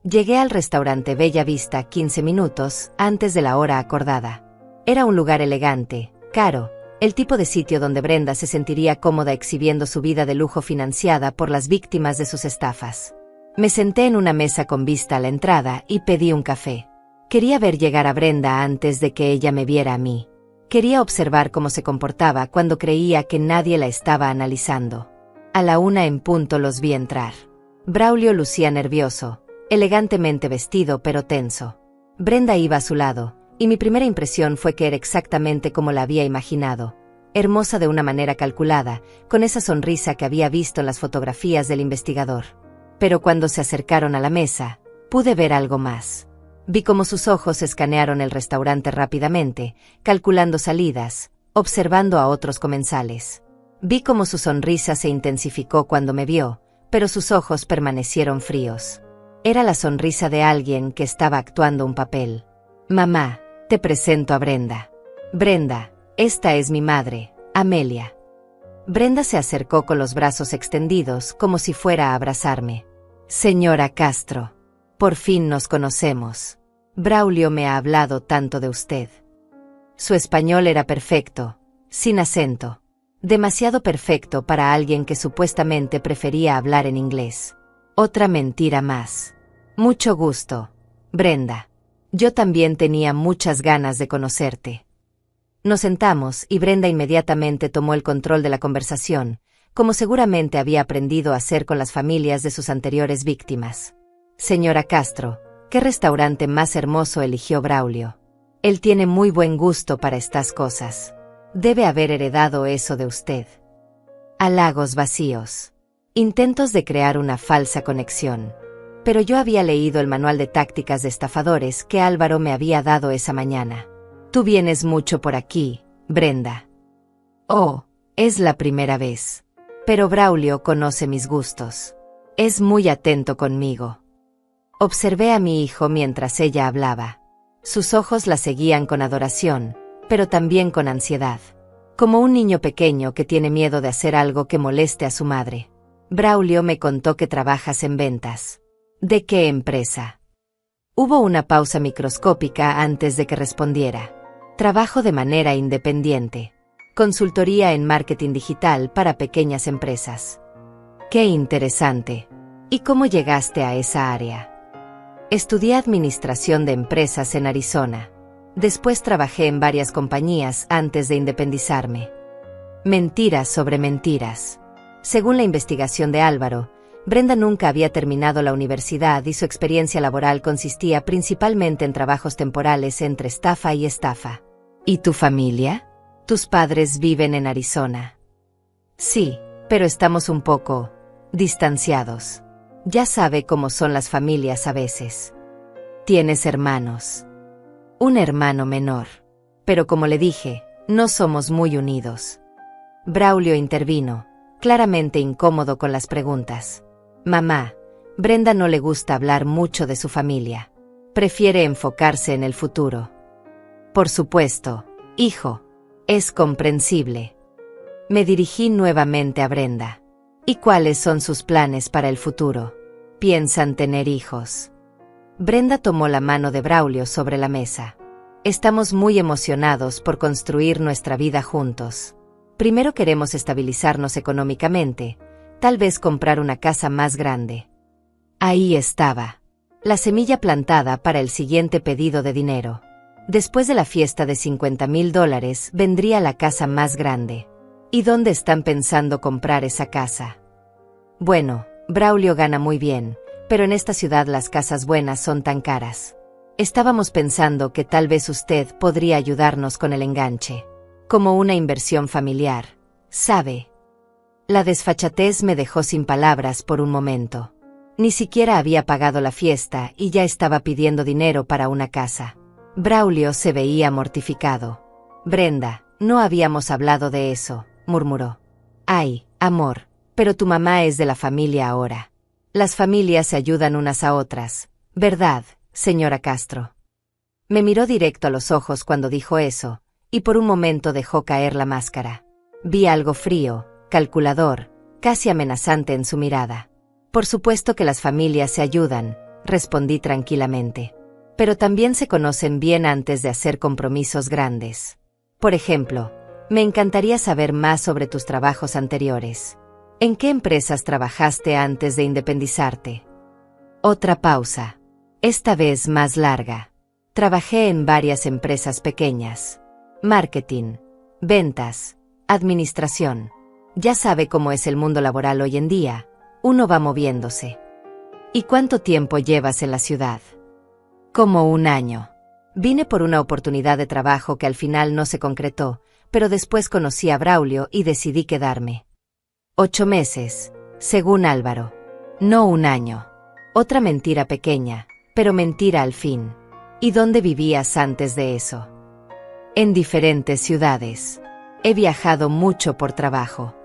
Llegué al restaurante Bella Vista 15 minutos antes de la hora acordada. Era un lugar elegante, caro, el tipo de sitio donde Brenda se sentiría cómoda exhibiendo su vida de lujo financiada por las víctimas de sus estafas. Me senté en una mesa con vista a la entrada y pedí un café. Quería ver llegar a Brenda antes de que ella me viera a mí. Quería observar cómo se comportaba cuando creía que nadie la estaba analizando. A la 1 en punto los vi entrar. Braulio lucía nervioso, elegantemente vestido pero tenso. Brenda iba a su lado, y mi primera impresión fue que era exactamente como la había imaginado. Hermosa de una manera calculada, con esa sonrisa que había visto en las fotografías del investigador. Pero cuando se acercaron a la mesa, pude ver algo más. Vi cómo sus ojos escanearon el restaurante rápidamente, calculando salidas, observando a otros comensales. Vi cómo su sonrisa se intensificó cuando me vio, pero sus ojos permanecieron fríos. Era la sonrisa de alguien que estaba actuando un papel. Mamá, te presento a Brenda. Brenda, esta es mi madre, Amelia. Brenda se acercó con los brazos extendidos como si fuera a abrazarme. Señora Castro, por fin nos conocemos. Braulio me ha hablado tanto de usted. Su español era perfecto, sin acento. Demasiado perfecto para alguien que supuestamente prefería hablar en inglés. Otra mentira más. Mucho gusto, Brenda. Yo también tenía muchas ganas de conocerte. Nos sentamos y Brenda inmediatamente tomó el control de la conversación, como seguramente había aprendido a hacer con las familias de sus anteriores víctimas. Señora Castro, ¿qué restaurante más hermoso eligió Braulio? Él tiene muy buen gusto para estas cosas. Debe haber heredado eso de usted. Halagos vacíos. Intentos de crear una falsa conexión. Pero yo había leído el manual de tácticas de estafadores que Álvaro me había dado esa mañana. Tú vienes mucho por aquí, Brenda. Oh, es la primera vez. Pero Braulio conoce mis gustos. Es muy atento conmigo. Observé a mi hijo mientras ella hablaba. Sus ojos la seguían con adoración, pero también con ansiedad. Como un niño pequeño que tiene miedo de hacer algo que moleste a su madre. Braulio me contó que trabajas en ventas. ¿De qué empresa? Hubo una pausa microscópica antes de que respondiera. Trabajo de manera independiente. Consultoría en marketing digital para pequeñas empresas. ¡Qué interesante! ¿Y cómo llegaste a esa área? Estudié administración de empresas en Arizona. Después trabajé en varias compañías antes de independizarme. Mentiras sobre mentiras. Según la investigación de Álvaro, Brenda nunca había terminado la universidad y su experiencia laboral consistía principalmente en trabajos temporales entre estafa y estafa. ¿Y tu familia? ¿Tus padres viven en Arizona? Sí, pero estamos un poco distanciados. Ya sabe cómo son las familias a veces. ¿Tienes hermanos? Un hermano menor. Pero como le dije, no somos muy unidos. Braulio intervino, claramente incómodo con las preguntas. Mamá, Brenda no le gusta hablar mucho de su familia. Prefiere enfocarse en el futuro. Por supuesto, hijo. Es comprensible. Me dirigí nuevamente a Brenda. ¿Y cuáles son sus planes para el futuro? ¿Piensan tener hijos? Brenda tomó la mano de Braulio sobre la mesa. Estamos muy emocionados por construir nuestra vida juntos. Primero queremos estabilizarnos económicamente, tal vez comprar una casa más grande. Ahí estaba. La semilla plantada para el siguiente pedido de dinero. Después de la fiesta de $50,000 vendría la casa más grande. ¿Y dónde están pensando comprar esa casa? Bueno, Braulio gana muy bien, pero en esta ciudad las casas buenas son tan caras. Estábamos pensando que tal vez usted podría ayudarnos con el enganche. Como una inversión familiar, ¿sabe? La desfachatez me dejó sin palabras por un momento. Ni siquiera había pagado la fiesta y ya estaba pidiendo dinero para una casa. Braulio se veía mortificado. Brenda, no habíamos hablado de eso, murmuró. Ay, amor, pero tu mamá es de la familia ahora. Las familias se ayudan unas a otras, ¿verdad, señora Castro? Me miró directo a los ojos cuando dijo eso, y por un momento dejó caer la máscara. Vi algo frío, calculador, casi amenazante en su mirada. Por supuesto que las familias se ayudan, respondí tranquilamente. Pero también se conocen bien antes de hacer compromisos grandes. Por ejemplo, me encantaría saber más sobre tus trabajos anteriores. ¿En qué empresas trabajaste antes de independizarte? Otra pausa. Esta vez más larga. Trabajé en varias empresas pequeñas. Marketing, ventas, administración. Ya sabe cómo es el mundo laboral hoy en día, uno va moviéndose. ¿Y cuánto tiempo llevas en la ciudad? Como un año. Vine por una oportunidad de trabajo que al final no se concretó, pero después conocí a Braulio y decidí quedarme. 8 meses, según Álvaro. No un año. Otra mentira pequeña, pero mentira al fin. ¿Y dónde vivías antes de eso? En diferentes ciudades. He viajado mucho por trabajo.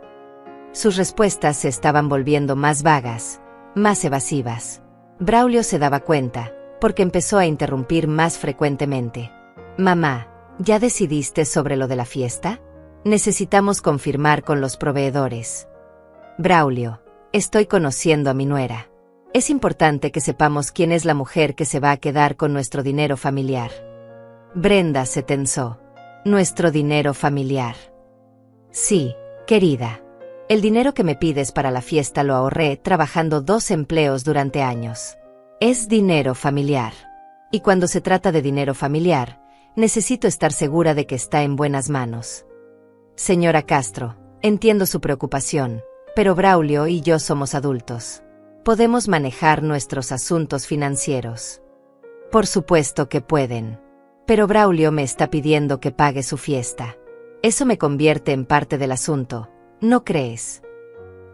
Sus respuestas se estaban volviendo más vagas, más evasivas. Braulio se daba cuenta, porque empezó a interrumpir más frecuentemente. Mamá, ¿ya decidiste sobre lo de la fiesta? Necesitamos confirmar con los proveedores. Braulio, estoy conociendo a mi nuera. Es importante que sepamos quién es la mujer que se va a quedar con nuestro dinero familiar. Brenda se tensó. Nuestro dinero familiar. Sí, querida. El dinero que me pides para la fiesta lo ahorré trabajando 2 empleos durante años. Es dinero familiar. Y cuando se trata de dinero familiar, necesito estar segura de que está en buenas manos. Señora Castro, entiendo su preocupación, pero Braulio y yo somos adultos. Podemos manejar nuestros asuntos financieros. Por supuesto que pueden. Pero Braulio me está pidiendo que pague su fiesta. Eso me convierte en parte del asunto, ¿no crees?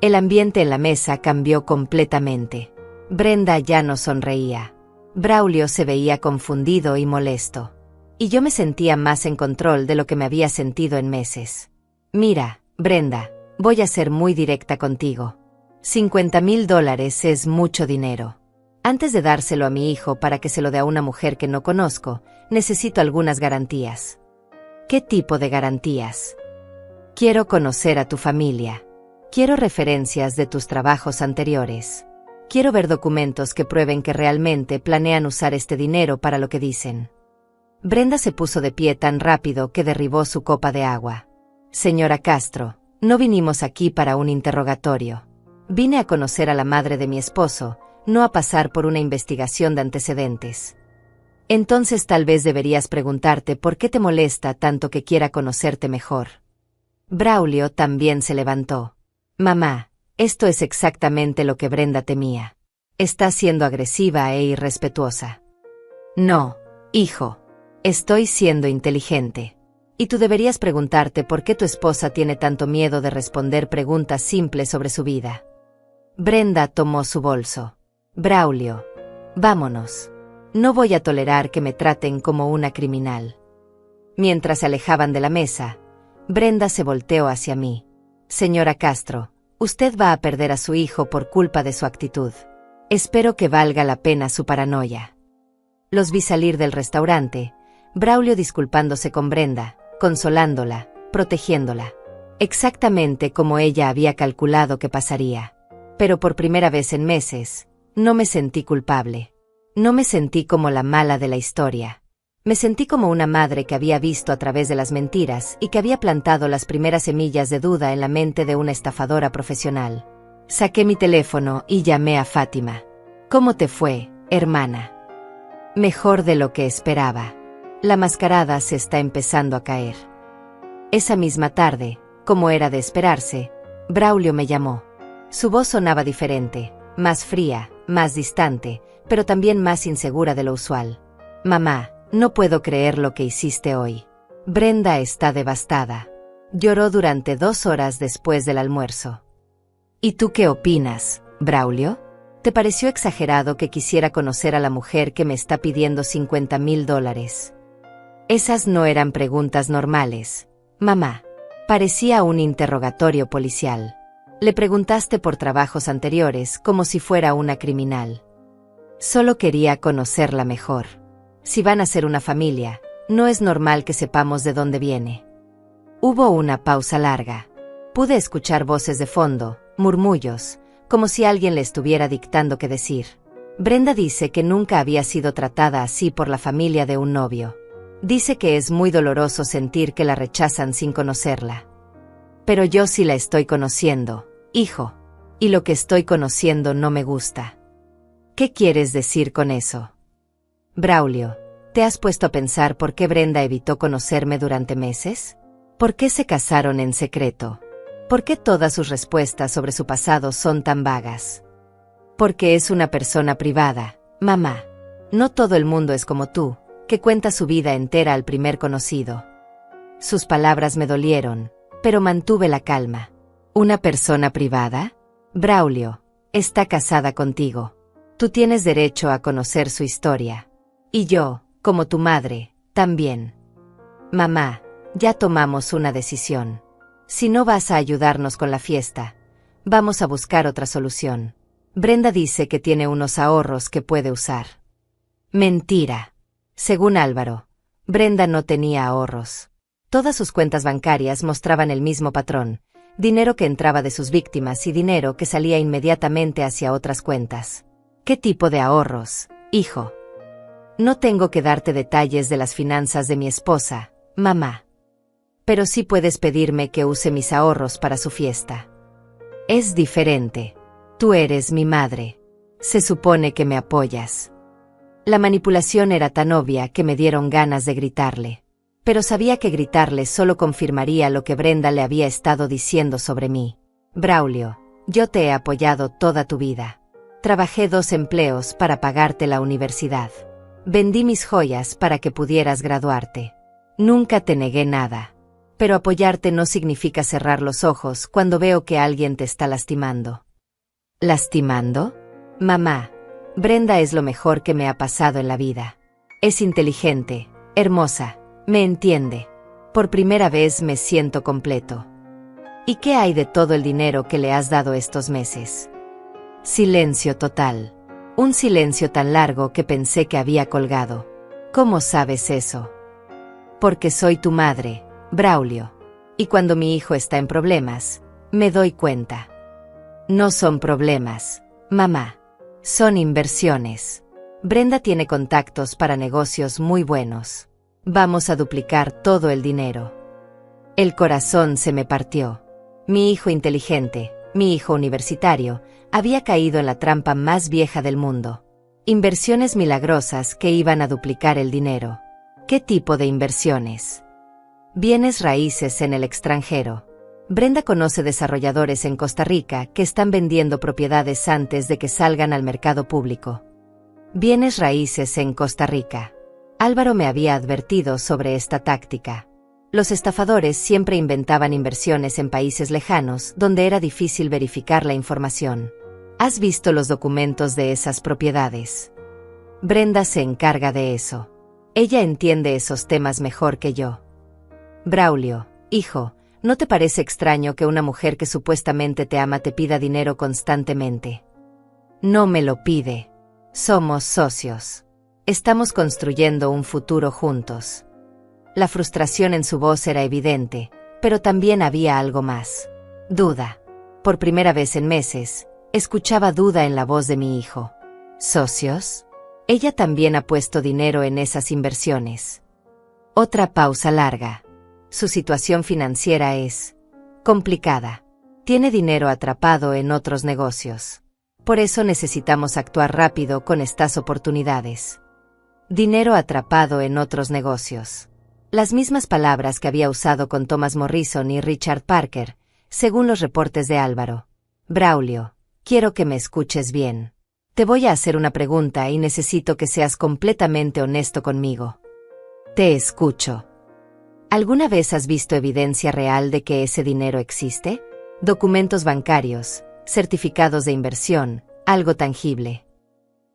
El ambiente en la mesa cambió completamente. Brenda ya no sonreía. Braulio se veía confundido y molesto. Y yo me sentía más en control de lo que me había sentido en meses. Mira, Brenda, voy a ser muy directa contigo. $50,000 es mucho dinero. Antes de dárselo a mi hijo para que se lo dé a una mujer que no conozco, necesito algunas garantías. ¿Qué tipo de garantías? Quiero conocer a tu familia. Quiero referencias de tus trabajos anteriores. Quiero ver documentos que prueben que realmente planean usar este dinero para lo que dicen. Brenda se puso de pie tan rápido que derribó su copa de agua. Señora Castro, no vinimos aquí para un interrogatorio. Vine a conocer a la madre de mi esposo, no a pasar por una investigación de antecedentes. Entonces tal vez deberías preguntarte por qué te molesta tanto que quiera conocerte mejor. Braulio también se levantó. Mamá, esto es exactamente lo que Brenda temía. Está siendo agresiva e irrespetuosa. No, hijo. Estoy siendo inteligente. Y tú deberías preguntarte por qué tu esposa tiene tanto miedo de responder preguntas simples sobre su vida. Brenda tomó su bolso. Braulio, vámonos. No voy a tolerar que me traten como una criminal. Mientras se alejaban de la mesa, Brenda se volteó hacia mí. Señora Castro, usted va a perder a su hijo por culpa de su actitud. Espero que valga la pena su paranoia. Los vi salir del restaurante, Braulio disculpándose con Brenda, consolándola, protegiéndola. Exactamente como ella había calculado que pasaría. Pero por primera vez en meses, no me sentí culpable. No me sentí como la mala de la historia. Me sentí como una madre que había visto a través de las mentiras y que había plantado las primeras semillas de duda en la mente de una estafadora profesional. Saqué mi teléfono y llamé a Fátima. ¿Cómo te fue, hermana? Mejor de lo que esperaba. La mascarada se está empezando a caer. Esa misma tarde, como era de esperarse, Braulio me llamó. Su voz sonaba diferente, más fría, más distante, pero también más insegura de lo usual. Mamá, no puedo creer lo que hiciste hoy. Brenda está devastada. Lloró durante 2 horas después del almuerzo. ¿Y tú qué opinas, Braulio? ¿Te pareció exagerado que quisiera conocer a la mujer que me está pidiendo $50,000? Esas no eran preguntas normales, mamá. Parecía un interrogatorio policial. Le preguntaste por trabajos anteriores como si fuera una criminal. Solo quería conocerla mejor. Si van a ser una familia, no es normal que sepamos de dónde viene. Hubo una pausa larga. Pude escuchar voces de fondo, murmullos, como si alguien le estuviera dictando qué decir. Brenda dice que nunca había sido tratada así por la familia de un novio. Dice que es muy doloroso sentir que la rechazan sin conocerla. Pero yo sí la estoy conociendo, hijo. Y lo que estoy conociendo no me gusta. ¿Qué quieres decir con eso? Braulio, ¿te has puesto a pensar por qué Brenda evitó conocerme durante meses? ¿Por qué se casaron en secreto? ¿Por qué todas sus respuestas sobre su pasado son tan vagas? Porque es una persona privada, mamá. No todo el mundo es como tú, que cuenta su vida entera al primer conocido. Sus palabras me dolieron, pero mantuve la calma. ¿Una persona privada? Braulio, está casada contigo. Tú tienes derecho a conocer su historia. Y yo, como tu madre, también. Mamá, ya tomamos una decisión. Si no vas a ayudarnos con la fiesta, vamos a buscar otra solución. Brenda dice que tiene unos ahorros que puede usar. Mentira. Según Álvaro, Brenda no tenía ahorros. Todas sus cuentas bancarias mostraban el mismo patrón: dinero que entraba de sus víctimas y dinero que salía inmediatamente hacia otras cuentas. ¿Qué tipo de ahorros, hijo? No tengo que darte detalles de las finanzas de mi esposa, mamá. Pero sí puedes pedirme que use mis ahorros para su fiesta. Es diferente. Tú eres mi madre. Se supone que me apoyas. La manipulación era tan obvia que me dieron ganas de gritarle. Pero sabía que gritarle solo confirmaría lo que Brenda le había estado diciendo sobre mí. Braulio, yo te he apoyado toda tu vida. Trabajé 2 empleos para pagarte la universidad. Vendí mis joyas para que pudieras graduarte. Nunca te negué nada. Pero apoyarte no significa cerrar los ojos cuando veo que alguien te está lastimando. ¿Lastimando? Mamá, Brenda es lo mejor que me ha pasado en la vida. Es inteligente, hermosa, me entiende. Por primera vez me siento completo. ¿Y qué hay de todo el dinero que le has dado estos meses? Silencio total. Un silencio tan largo que pensé que había colgado. ¿Cómo sabes eso? Porque soy tu madre, Braulio. Y cuando mi hijo está en problemas, me doy cuenta. No son problemas, mamá. Son inversiones. Brenda tiene contactos para negocios muy buenos. Vamos a duplicar todo el dinero. El corazón se me partió. Mi hijo inteligente, Mi hijo universitario había caído en la trampa más vieja del mundo. Inversiones milagrosas que iban a duplicar el dinero. ¿Qué tipo de inversiones? Bienes raíces en el extranjero. Brenda conoce desarrolladores en Costa Rica que están vendiendo propiedades antes de que salgan al mercado público. Bienes raíces en Costa Rica. Álvaro me había advertido sobre esta táctica. Los estafadores siempre inventaban inversiones en países lejanos donde era difícil verificar la información. ¿Has visto los documentos de esas propiedades? Brenda se encarga de eso. Ella entiende esos temas mejor que yo. Braulio, hijo, ¿no te parece extraño que una mujer que supuestamente te ama te pida dinero constantemente? No me lo pide. Somos socios. Estamos construyendo un futuro juntos. La frustración en su voz era evidente, pero también había algo más. Duda. Por primera vez en meses, escuchaba duda en la voz de mi hijo. ¿Socios? Ella también ha puesto dinero en esas inversiones. Otra pausa larga. Su situación financiera es complicada. Tiene dinero atrapado en otros negocios. Por eso necesitamos actuar rápido con estas oportunidades. Dinero atrapado en otros negocios. Las mismas palabras que había usado con Thomas Morrison y Richard Parker, según los reportes de Álvaro. Braulio, quiero que me escuches bien. Te voy a hacer una pregunta y necesito que seas completamente honesto conmigo. Te escucho. ¿Alguna vez has visto evidencia real de que ese dinero existe? Documentos bancarios, certificados de inversión, algo tangible.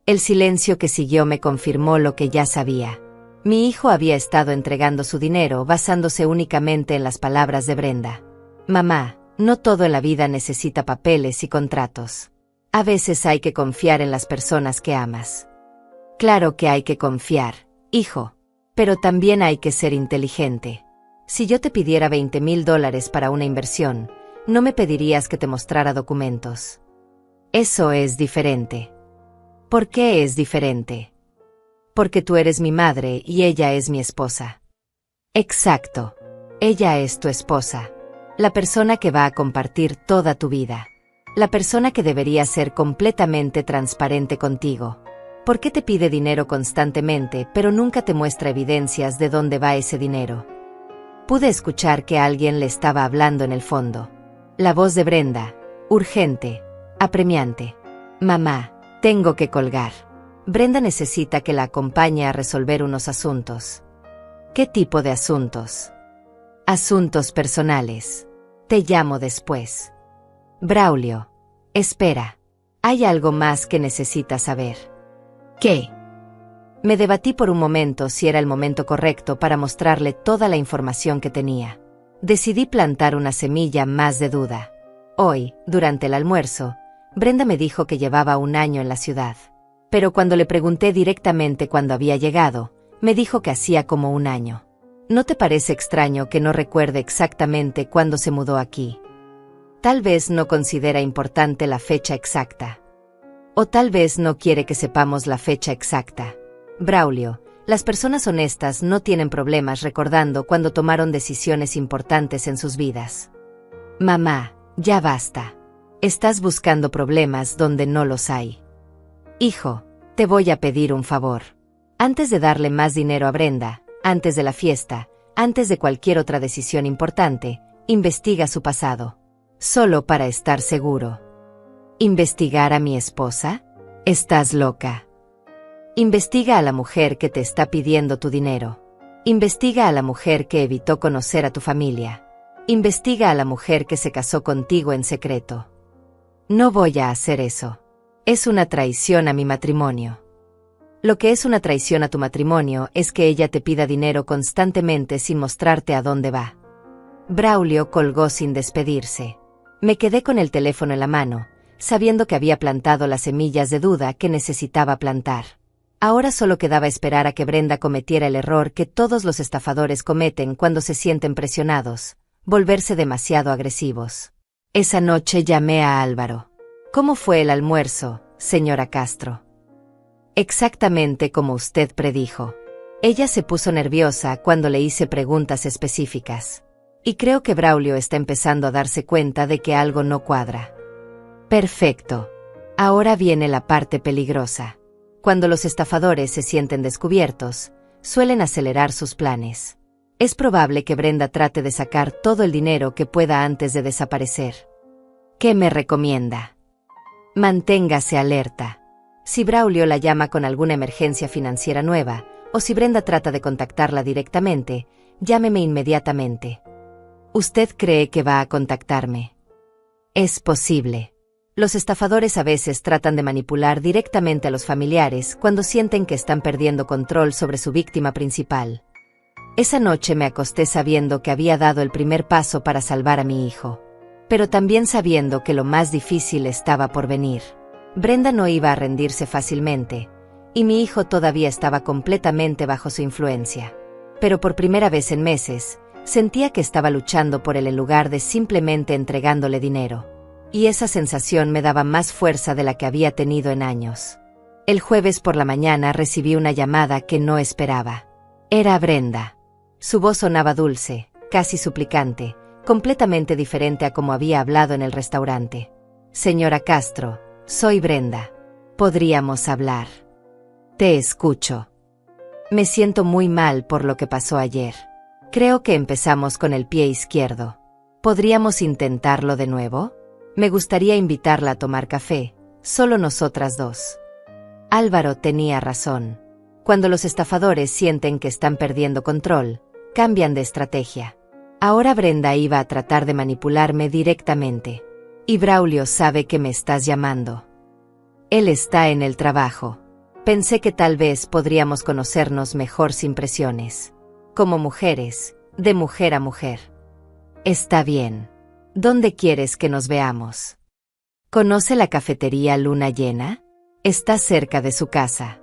El silencio que siguió me confirmó lo que ya sabía. Mi hijo había estado entregando su dinero basándose únicamente en las palabras de Brenda. Mamá, no todo en la vida necesita papeles y contratos. A veces hay que confiar en las personas que amas. Claro que hay que confiar, hijo. Pero también hay que ser inteligente. Si yo te pidiera $20,000 para una inversión, no me pedirías que te mostrara documentos. Eso es diferente. ¿Por qué es diferente? Porque tú eres mi madre y ella es mi esposa. Exacto. Ella es tu esposa. La persona que va a compartir toda tu vida. La persona que debería ser completamente transparente contigo. ¿Por qué te pide dinero constantemente pero nunca te muestra evidencias de dónde va ese dinero? Pude escuchar que alguien le estaba hablando en el fondo. La voz de Brenda, urgente, apremiante. Mamá, tengo que colgar. Brenda necesita que la acompañe a resolver unos asuntos. ¿Qué tipo de asuntos? Asuntos personales. Te llamo después. Braulio, espera. Hay algo más que necesitas saber. ¿Qué? Me debatí por un momento si era el momento correcto para mostrarle toda la información que tenía. Decidí plantar una semilla más de duda. Hoy, durante el almuerzo, Brenda me dijo que llevaba 1 año en la ciudad. Pero cuando le pregunté directamente cuándo había llegado, me dijo que hacía como 1 año. ¿No te parece extraño que no recuerde exactamente cuándo se mudó aquí? Tal vez no considera importante la fecha exacta. O tal vez no quiere que sepamos la fecha exacta. Braulio, las personas honestas no tienen problemas recordando cuando tomaron decisiones importantes en sus vidas. Mamá, ya basta. Estás buscando problemas donde no los hay. Hijo, te voy a pedir un favor. Antes de darle más dinero a Brenda, antes de la fiesta, antes de cualquier otra decisión importante, investiga su pasado. Solo para estar seguro. ¿Investigar a mi esposa? Estás loca. Investiga a la mujer que te está pidiendo tu dinero. Investiga a la mujer que evitó conocer a tu familia. Investiga a la mujer que se casó contigo en secreto. No voy a hacer eso. Es una traición a mi matrimonio. Lo que es una traición a tu matrimonio es que ella te pida dinero constantemente sin mostrarte a dónde va. Braulio colgó sin despedirse. Me quedé con el teléfono en la mano, sabiendo que había plantado las semillas de duda que necesitaba plantar. Ahora solo quedaba esperar a que Brenda cometiera el error que todos los estafadores cometen cuando se sienten presionados, volverse demasiado agresivos. Esa noche llamé a Álvaro. ¿Cómo fue el almuerzo, señora Castro? Exactamente como usted predijo. Ella se puso nerviosa cuando le hice preguntas específicas. Y creo que Braulio está empezando a darse cuenta de que algo no cuadra. Perfecto. Ahora viene la parte peligrosa. Cuando los estafadores se sienten descubiertos, suelen acelerar sus planes. Es probable que Brenda trate de sacar todo el dinero que pueda antes de desaparecer. ¿Qué me recomienda? Manténgase alerta. Si Braulio la llama con alguna emergencia financiera nueva, o si Brenda trata de contactarla directamente, llámeme inmediatamente. ¿Usted cree que va a contactarme? Es posible. Los estafadores a veces tratan de manipular directamente a los familiares cuando sienten que están perdiendo control sobre su víctima principal. Esa noche me acosté sabiendo que había dado el primer paso para salvar a mi hijo, pero también sabiendo que lo más difícil estaba por venir. Brenda no iba a rendirse fácilmente, y mi hijo todavía estaba completamente bajo su influencia. Pero por primera vez en meses, sentía que estaba luchando por él en lugar de simplemente entregándole dinero. Y esa sensación me daba más fuerza de la que había tenido en años. El jueves por la mañana recibí una llamada que no esperaba. Era Brenda. Su voz sonaba dulce, casi suplicante, completamente diferente a como había hablado en el restaurante. Señora Castro, soy Brenda. ¿Podríamos hablar? Te escucho. Me siento muy mal por lo que pasó ayer. Creo que empezamos con el pie izquierdo. ¿Podríamos intentarlo de nuevo? Me gustaría invitarla a tomar café, solo nosotras dos. Álvaro tenía razón. Cuando los estafadores sienten que están perdiendo control, cambian de estrategia. Ahora Brenda iba a tratar de manipularme directamente. Y Braulio sabe que me estás llamando. Él está en el trabajo. Pensé que tal vez podríamos conocernos mejor sin presiones. Como mujeres, de mujer a mujer. Está bien. ¿Dónde quieres que nos veamos? ¿Conoce la cafetería Luna Llena? Está cerca de su casa.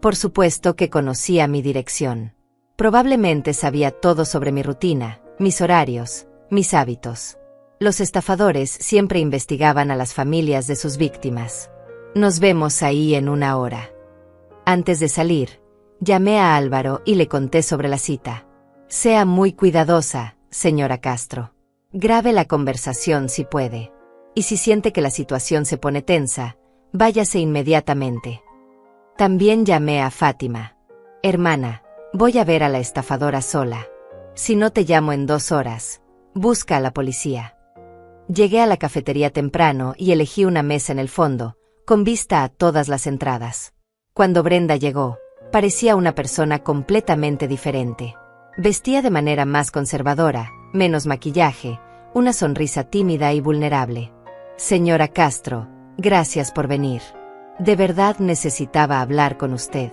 Por supuesto que conocía mi dirección. Probablemente sabía todo sobre mi rutina, mis horarios, mis hábitos. Los estafadores siempre investigaban a las familias de sus víctimas. Nos vemos ahí en 1 hora. Antes de salir, llamé a Álvaro y le conté sobre la cita. Sea muy cuidadosa, señora Castro. Grabe la conversación si puede. Y si siente que la situación se pone tensa, váyase inmediatamente. También llamé a Fátima. Hermana, voy a ver a la estafadora sola. Si no te llamo en 2 horas, busca a la policía. Llegué a la cafetería temprano y elegí una mesa en el fondo, con vista a todas las entradas. Cuando Brenda llegó, parecía una persona completamente diferente. Vestía de manera más conservadora, menos maquillaje, una sonrisa tímida y vulnerable. Señora Castro, gracias por venir. De verdad necesitaba hablar con usted.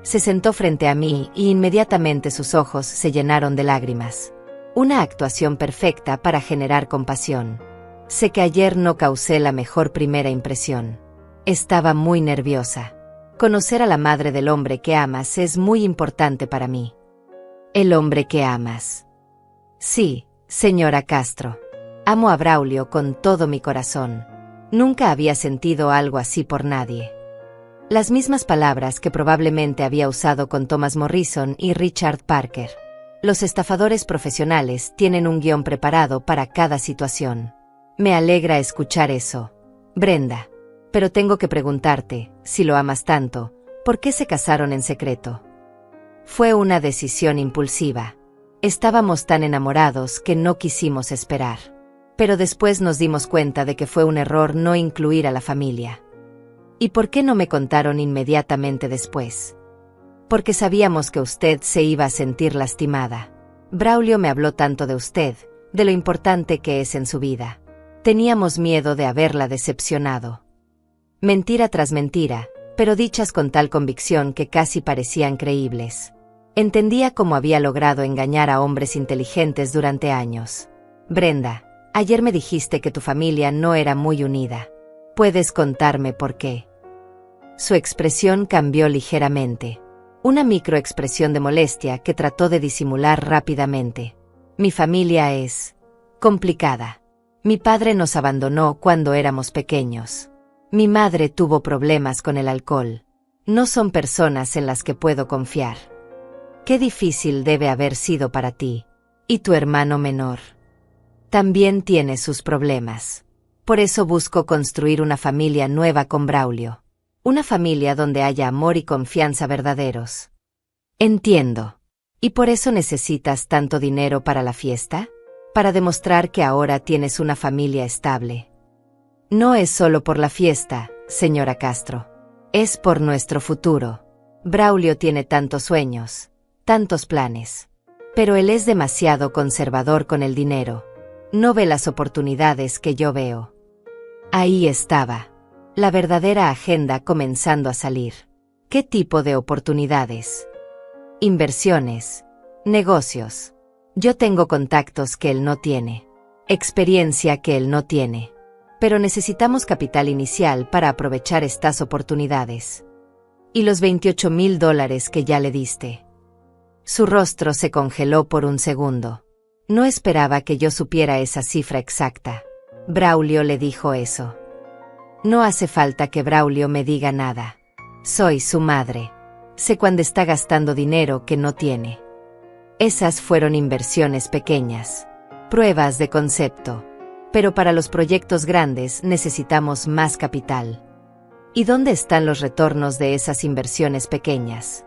Se sentó frente a mí y inmediatamente sus ojos se llenaron de lágrimas. Una actuación perfecta para generar compasión. Sé que ayer no causé la mejor primera impresión. Estaba muy nerviosa. Conocer a la madre del hombre que amas es muy importante para mí. El hombre que amas. Sí, señora Castro. Amo a Braulio con todo mi corazón. Nunca había sentido algo así por nadie. Las mismas palabras que probablemente había usado con Thomas Morrison y Richard Parker. Los estafadores profesionales tienen un guión preparado para cada situación. Me alegra escuchar eso, Brenda. Pero tengo que preguntarte, si lo amas tanto, ¿por qué se casaron en secreto? Fue una decisión impulsiva. Estábamos tan enamorados que no quisimos esperar. Pero después nos dimos cuenta de que fue un error no incluir a la familia. ¿Y por qué no me contaron inmediatamente después? Porque sabíamos que usted se iba a sentir lastimada. Braulio me habló tanto de usted, de lo importante que es en su vida. Teníamos miedo de haberla decepcionado. Mentira tras mentira, pero dichas con tal convicción que casi parecían creíbles. Entendía cómo había logrado engañar a hombres inteligentes durante años. Brenda, ayer me dijiste que tu familia no era muy unida. ¿Puedes contarme por qué? Su expresión cambió ligeramente. Una microexpresión de molestia que trató de disimular rápidamente. Mi familia es complicada. Mi padre nos abandonó cuando éramos pequeños. Mi madre tuvo problemas con el alcohol. No son personas en las que puedo confiar. Qué difícil debe haber sido para ti. ¿Y tu hermano menor? También tiene sus problemas. Por eso busco construir una familia nueva con Braulio. Una familia donde haya amor y confianza verdaderos. Entiendo. ¿Y por eso necesitas tanto dinero para la fiesta? Para demostrar que ahora tienes una familia estable. No es solo por la fiesta, señora Castro. Es por nuestro futuro. Braulio tiene tantos sueños, tantos planes. Pero él es demasiado conservador con el dinero. No ve las oportunidades que yo veo. Ahí estaba. La verdadera agenda comenzando a salir. ¿Qué tipo de oportunidades? Inversiones. Negocios. Yo tengo contactos que él no tiene. Experiencia que él no tiene. Pero necesitamos capital inicial para aprovechar estas oportunidades. ¿Y los $28,000 que ya le diste? Su rostro se congeló por un segundo. No esperaba que yo supiera esa cifra exacta. Braulio le dijo eso. No hace falta que Braulio me diga nada. Soy su madre. Sé cuándo está gastando dinero que no tiene. Esas fueron inversiones pequeñas. Pruebas de concepto. Pero para los proyectos grandes necesitamos más capital. ¿Y dónde están los retornos de esas inversiones pequeñas?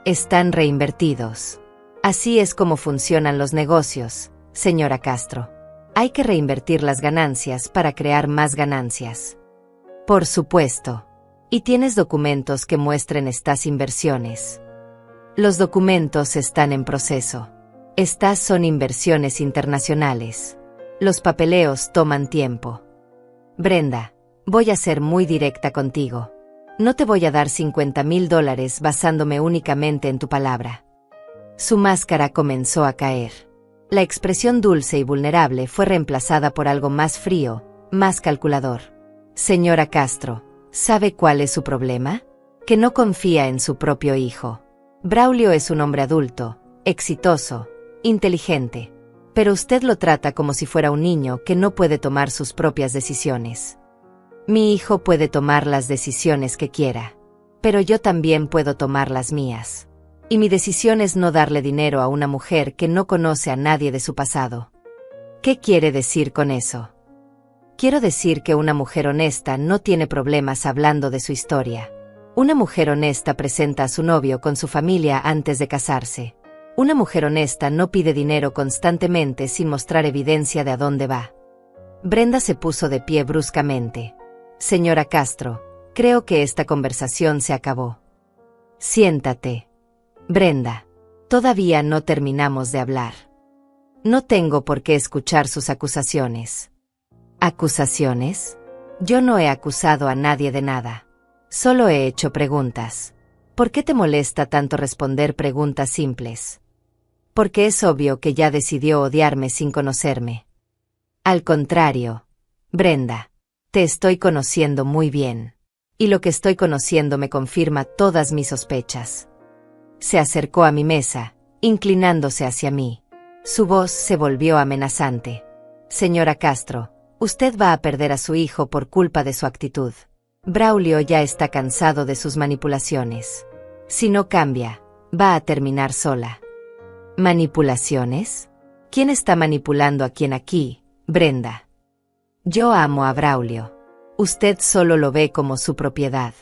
Están reinvertidos. Así es como funcionan los negocios, señora Castro. Hay que reinvertir las ganancias para crear más ganancias. Por supuesto. ¿Y tienes documentos que muestren estas inversiones? Los documentos están en proceso. Estas son inversiones internacionales. Los papeleos toman tiempo. Brenda, voy a ser muy directa contigo. No te voy a dar $50,000 basándome únicamente en tu palabra. Su máscara comenzó a caer. La expresión dulce y vulnerable fue reemplazada por algo más frío, más calculador. Señora Castro, ¿sabe cuál es su problema? Que no confía en su propio hijo. Braulio es un hombre adulto, exitoso, inteligente. Pero usted lo trata como si fuera un niño que no puede tomar sus propias decisiones. Mi hijo puede tomar las decisiones que quiera. Pero yo también puedo tomar las mías. Y mi decisión es no darle dinero a una mujer que no conoce a nadie de su pasado. ¿Qué quiere decir con eso? Quiero decir que una mujer honesta no tiene problemas hablando de su historia. Una mujer honesta presenta a su novio con su familia antes de casarse. Una mujer honesta no pide dinero constantemente sin mostrar evidencia de a dónde va. Brenda se puso de pie bruscamente. Señora Castro, creo que esta conversación se acabó. Siéntate. Brenda, todavía no terminamos de hablar. No tengo por qué escuchar sus acusaciones. ¿Acusaciones? Yo no he acusado a nadie de nada. Solo he hecho preguntas. ¿Por qué te molesta tanto responder preguntas simples? Porque es obvio que ya decidió odiarme sin conocerme. Al contrario, Brenda, te estoy conociendo muy bien. Y lo que estoy conociendo me confirma todas mis sospechas. Se acercó a mi mesa, inclinándose hacia mí. Su voz se volvió amenazante. Señora Castro, usted va a perder a su hijo por culpa de su actitud. Braulio ya está cansado de sus manipulaciones. Si no cambia, va a terminar sola. ¿Manipulaciones? ¿Quién está manipulando a quién aquí, Brenda? Yo amo a Braulio. Usted solo lo ve como su propiedad.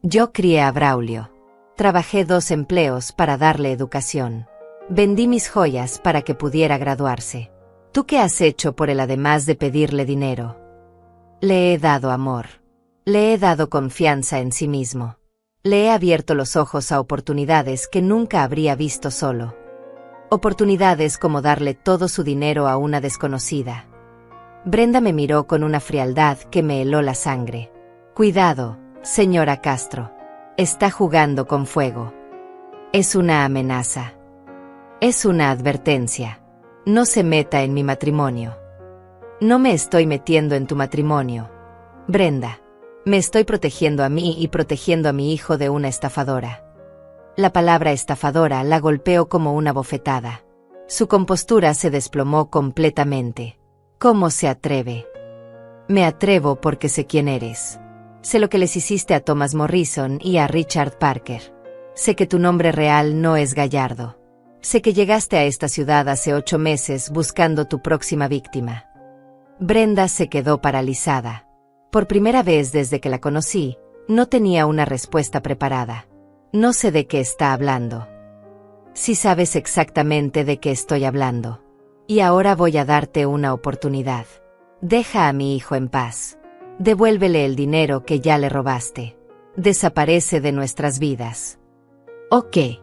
Yo crié a Braulio. Trabajé 2 empleos para darle educación. Vendí mis joyas para que pudiera graduarse. ¿Tú qué has hecho por él además de pedirle dinero? Le he dado amor. Le he dado confianza en sí mismo. Le he abierto los ojos a oportunidades que nunca habría visto solo. Oportunidades como darle todo su dinero a una desconocida. Brenda me miró con una frialdad que me heló la sangre. Cuidado, señora Castro. Está jugando con fuego. Es una amenaza. Es una advertencia. No se meta en mi matrimonio. No me estoy metiendo en tu matrimonio, Brenda. Me estoy protegiendo a mí y protegiendo a mi hijo de una estafadora. La palabra estafadora la golpeó como una bofetada. Su compostura se desplomó completamente. ¿Cómo se atreve? Me atrevo porque sé quién eres. Sé lo que les hiciste a Thomas Morrison y a Richard Parker. Sé que tu nombre real no es Gallardo. Sé que llegaste a esta ciudad hace 8 meses buscando tu próxima víctima. Brenda se quedó paralizada. Por primera vez desde que la conocí, no tenía una respuesta preparada. No sé de qué está hablando. Sí sabes exactamente de qué estoy hablando. Y ahora voy a darte una oportunidad. Deja a mi hijo en paz. Devuélvele el dinero que ya le robaste. Desaparece de nuestras vidas. ¿O qué?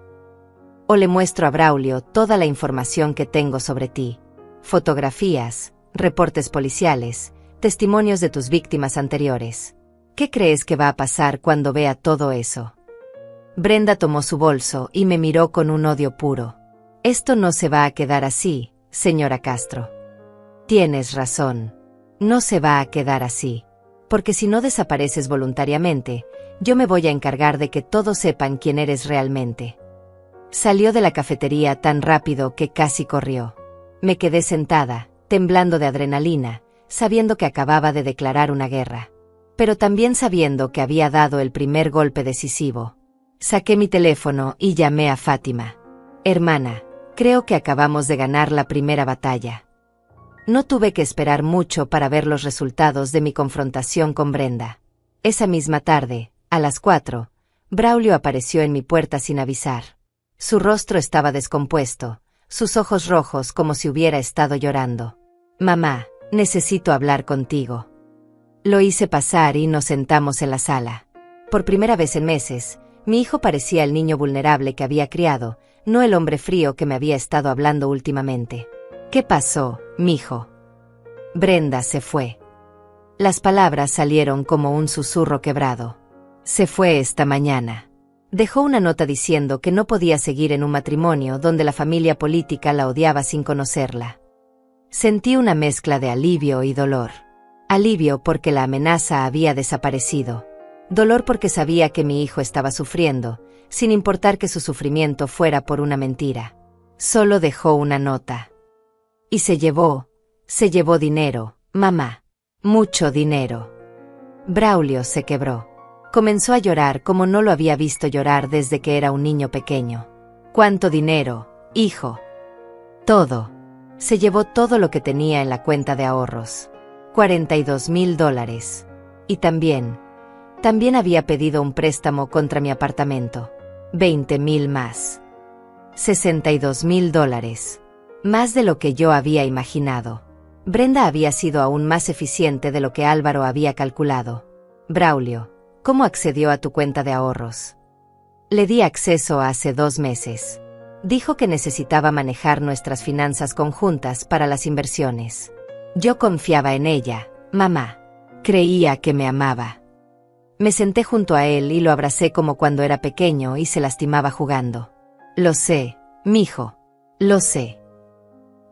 O le muestro a Braulio toda la información que tengo sobre ti. Fotografías, reportes policiales, testimonios de tus víctimas anteriores. ¿Qué crees que va a pasar cuando vea todo eso? Brenda tomó su bolso y me miró con un odio puro. Esto no se va a quedar así, señora Castro. Tienes razón. No se va a quedar así. Porque si no desapareces voluntariamente, yo me voy a encargar de que todos sepan quién eres realmente. Salió de la cafetería tan rápido que casi corrió. Me quedé sentada, temblando de adrenalina, sabiendo que acababa de declarar una guerra. Pero también sabiendo que había dado el primer golpe decisivo. Saqué mi teléfono y llamé a Fátima. Hermana, creo que acabamos de ganar la primera batalla. No tuve que esperar mucho para ver los resultados de mi confrontación con Brenda. Esa misma tarde, a las 4, Braulio apareció en mi puerta sin avisar. Su rostro estaba descompuesto, sus ojos rojos como si hubiera estado llorando. Mamá, necesito hablar contigo. Lo hice pasar y nos sentamos en la sala. Por primera vez en meses, mi hijo parecía el niño vulnerable que había criado, no el hombre frío que me había estado hablando últimamente. ¿Qué pasó, mijo? Brenda se fue. Las palabras salieron como un susurro quebrado. Se fue esta mañana. Dejó una nota diciendo que no podía seguir en un matrimonio donde la familia política la odiaba sin conocerla. Sentí una mezcla de alivio y dolor. Alivio porque la amenaza había desaparecido. Dolor porque sabía que mi hijo estaba sufriendo, sin importar que su sufrimiento fuera por una mentira. Solo dejó una nota. Y se llevó dinero, mamá. Mucho dinero. Braulio se quebró. Comenzó a llorar como no lo había visto llorar desde que era un niño pequeño. ¿Cuánto dinero, hijo? Todo. Se llevó todo lo que tenía en la cuenta de ahorros. $42,000. Y también había pedido un préstamo contra mi apartamento. 20,000 más. $62,000. Más de lo que yo había imaginado. Brenda había sido aún más eficiente de lo que Álvaro había calculado. Braulio, ¿cómo accedió a tu cuenta de ahorros? Le di acceso hace 2 meses. Dijo que necesitaba manejar nuestras finanzas conjuntas para las inversiones. Yo confiaba en ella, mamá. Creía que me amaba. Me senté junto a él y lo abracé como cuando era pequeño y se lastimaba jugando. Lo sé, mijo. Lo sé.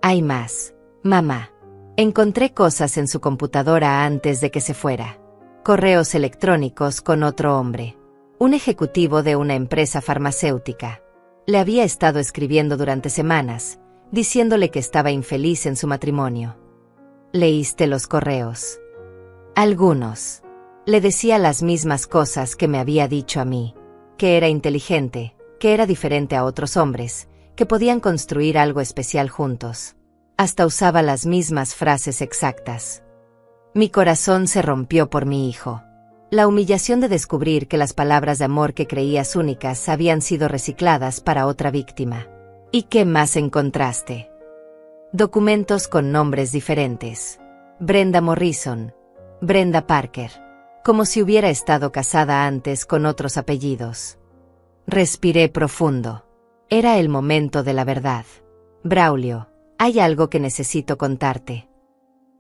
Hay más, mamá. Encontré cosas en su computadora antes de que se fuera. Correos electrónicos con otro hombre. Un ejecutivo de una empresa farmacéutica. Le había estado escribiendo durante semanas, diciéndole que estaba infeliz en su matrimonio. ¿Leíste los correos? Algunos. Le decía las mismas cosas que me había dicho a mí. Que era inteligente, que era diferente a otros hombres, que podían construir algo especial juntos. Hasta usaba las mismas frases exactas. Mi corazón se rompió por mi hijo. La humillación de descubrir que las palabras de amor que creías únicas habían sido recicladas para otra víctima. ¿Y qué más encontraste? Documentos con nombres diferentes. Brenda Morrison, Brenda Parker. Como si hubiera estado casada antes con otros apellidos. Respiré profundo. Era el momento de la verdad. Braulio, hay algo que necesito contarte.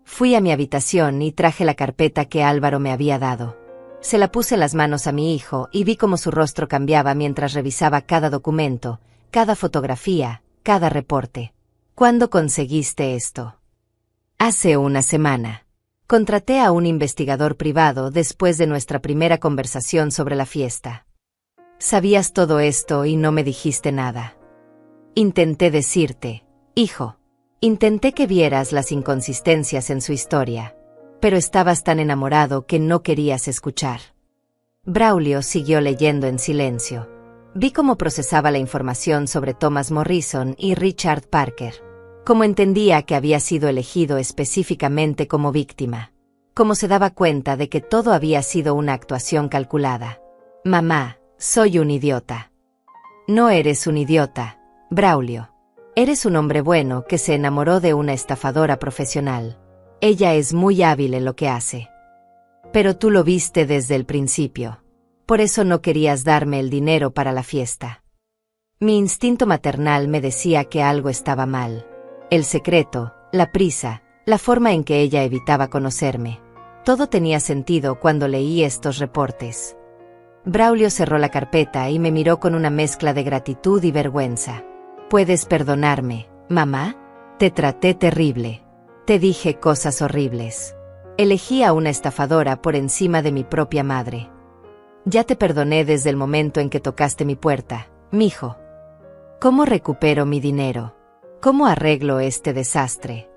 Fui a mi habitación y traje la carpeta que Álvaro me había dado. Se la puse en las manos a mi hijo y vi cómo su rostro cambiaba mientras revisaba cada documento, cada fotografía, cada reporte. ¿Cuándo conseguiste esto? Hace una semana. Contraté a un investigador privado después de nuestra primera conversación sobre la fiesta. Sabías todo esto y no me dijiste nada. Intenté decirte, hijo. Intenté que vieras las inconsistencias en su historia, pero estabas tan enamorado que no querías escuchar. Braulio siguió leyendo en silencio. Vi cómo procesaba la información sobre Thomas Morrison y Richard Parker. Como entendía que había sido elegido específicamente como víctima. Como se daba cuenta de que todo había sido una actuación calculada. Mamá, soy un idiota. No eres un idiota, Braulio. Eres un hombre bueno que se enamoró de una estafadora profesional. Ella es muy hábil en lo que hace. Pero tú lo viste desde el principio. Por eso no querías darme el dinero para la fiesta. Mi instinto maternal me decía que algo estaba mal. El secreto, la prisa, la forma en que ella evitaba conocerme. Todo tenía sentido cuando leí estos reportes. Braulio cerró la carpeta y me miró con una mezcla de gratitud y vergüenza. ¿Puedes perdonarme, mamá? Te traté terrible. Te dije cosas horribles. Elegí a una estafadora por encima de mi propia madre. Ya te perdoné desde el momento en que tocaste mi puerta, mijo. ¿Cómo recupero mi dinero? ¿Cómo arreglo este desastre?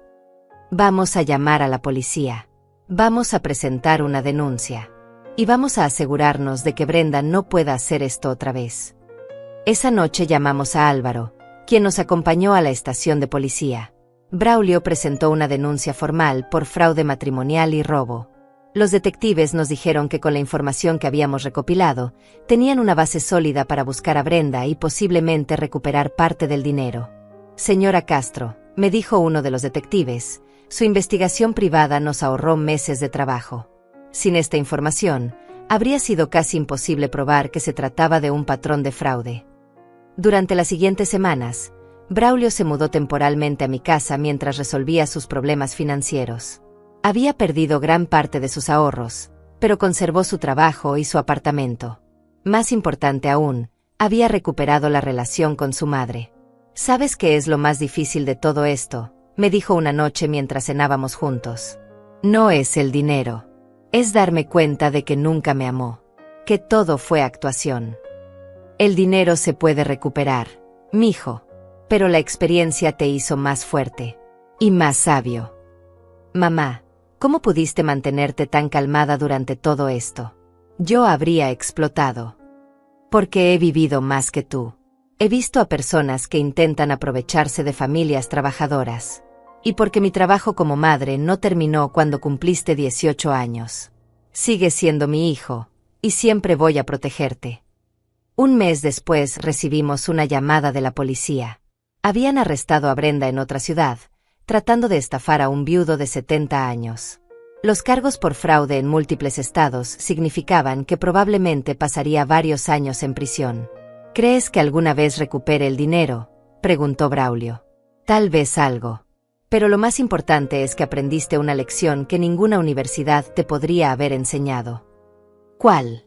Vamos a llamar a la policía. Vamos a presentar una denuncia. Y vamos a asegurarnos de que Brenda no pueda hacer esto otra vez. Esa noche llamamos a Álvaro, quien nos acompañó a la estación de policía. Braulio presentó una denuncia formal por fraude matrimonial y robo. Los detectives nos dijeron que con la información que habíamos recopilado, tenían una base sólida para buscar a Brenda y posiblemente recuperar parte del dinero. Señora Castro, me dijo uno de los detectives, su investigación privada nos ahorró meses de trabajo. Sin esta información, habría sido casi imposible probar que se trataba de un patrón de fraude. Durante las siguientes semanas, Braulio se mudó temporalmente a mi casa mientras resolvía sus problemas financieros. Había perdido gran parte de sus ahorros, pero conservó su trabajo y su apartamento. Más importante aún, había recuperado la relación con su madre. ¿Sabes qué es lo más difícil de todo esto?, me dijo una noche mientras cenábamos juntos. No es el dinero. Es darme cuenta de que nunca me amó. Que todo fue actuación. El dinero se puede recuperar, mijo. Pero la experiencia te hizo más fuerte. Y más sabio. Mamá, ¿cómo pudiste mantenerte tan calmada durante todo esto? Yo habría explotado. Porque he vivido más que tú. He visto a personas que intentan aprovecharse de familias trabajadoras. Y porque mi trabajo como madre no terminó cuando cumpliste 18 años. Sigues siendo mi hijo, y siempre voy a protegerte. Un mes después recibimos una llamada de la policía. Habían arrestado a Brenda en otra ciudad, tratando de estafar a un viudo de 70 años. Los cargos por fraude en múltiples estados significaban que probablemente pasaría varios años en prisión. ¿Crees que alguna vez recupere el dinero?, preguntó Braulio. Tal vez algo. Pero lo más importante es que aprendiste una lección que ninguna universidad te podría haber enseñado. ¿Cuál?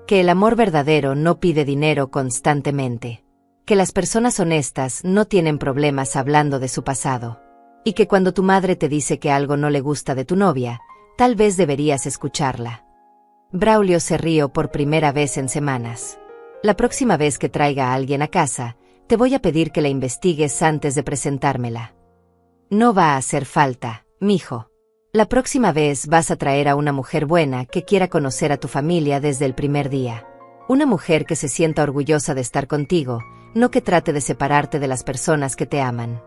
Que el amor verdadero no pide dinero constantemente. Que las personas honestas no tienen problemas hablando de su pasado. Y que cuando tu madre te dice que algo no le gusta de tu novia, tal vez deberías escucharla. Braulio se rió por primera vez en semanas. La próxima vez que traiga a alguien a casa, te voy a pedir que la investigues antes de presentármela. No va a hacer falta, mijo. La próxima vez vas a traer a una mujer buena que quiera conocer a tu familia desde el primer día. Una mujer que se sienta orgullosa de estar contigo, no que trate de separarte de las personas que te aman.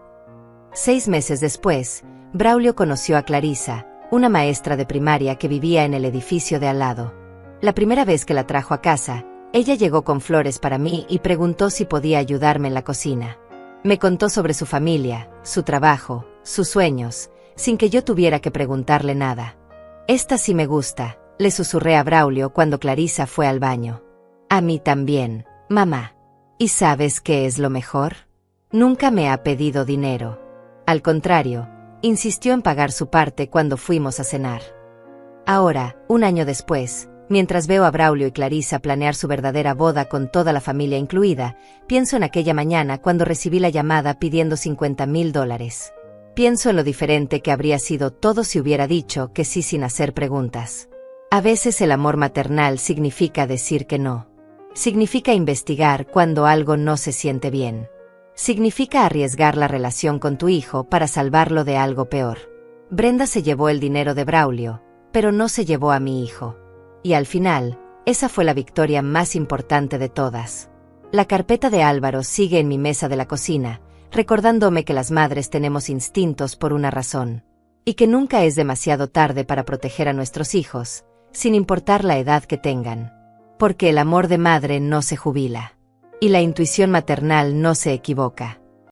6 meses después, Braulio conoció a Clarisa, una maestra de primaria que vivía en el edificio de al lado. La primera vez que la trajo a casa, ella llegó con flores para mí y preguntó si podía ayudarme en la cocina. Me contó sobre su familia, su trabajo, sus sueños, sin que yo tuviera que preguntarle nada. Esta sí me gusta, le susurré a Braulio cuando Clarisa fue al baño. A mí también, mamá. ¿Y sabes qué es lo mejor? Nunca me ha pedido dinero. Al contrario, insistió en pagar su parte cuando fuimos a cenar. Ahora, un año después, mientras veo a Braulio y Clarisa planear su verdadera boda con toda la familia incluida, pienso en aquella mañana cuando recibí la llamada pidiendo $50,000. Pienso en lo diferente que habría sido todo si hubiera dicho que sí sin hacer preguntas. A veces el amor maternal significa decir que no. Significa investigar cuando algo no se siente bien. Significa arriesgar la relación con tu hijo para salvarlo de algo peor. Brenda se llevó el dinero de Braulio, pero no se llevó a mi hijo. Y al final, esa fue la victoria más importante de todas. La carpeta de Álvaro sigue en mi mesa de la cocina, recordándome que las madres tenemos instintos por una razón, y que nunca es demasiado tarde para proteger a nuestros hijos, sin importar la edad que tengan. Porque el amor de madre no se jubila, y la intuición maternal no se equivoca.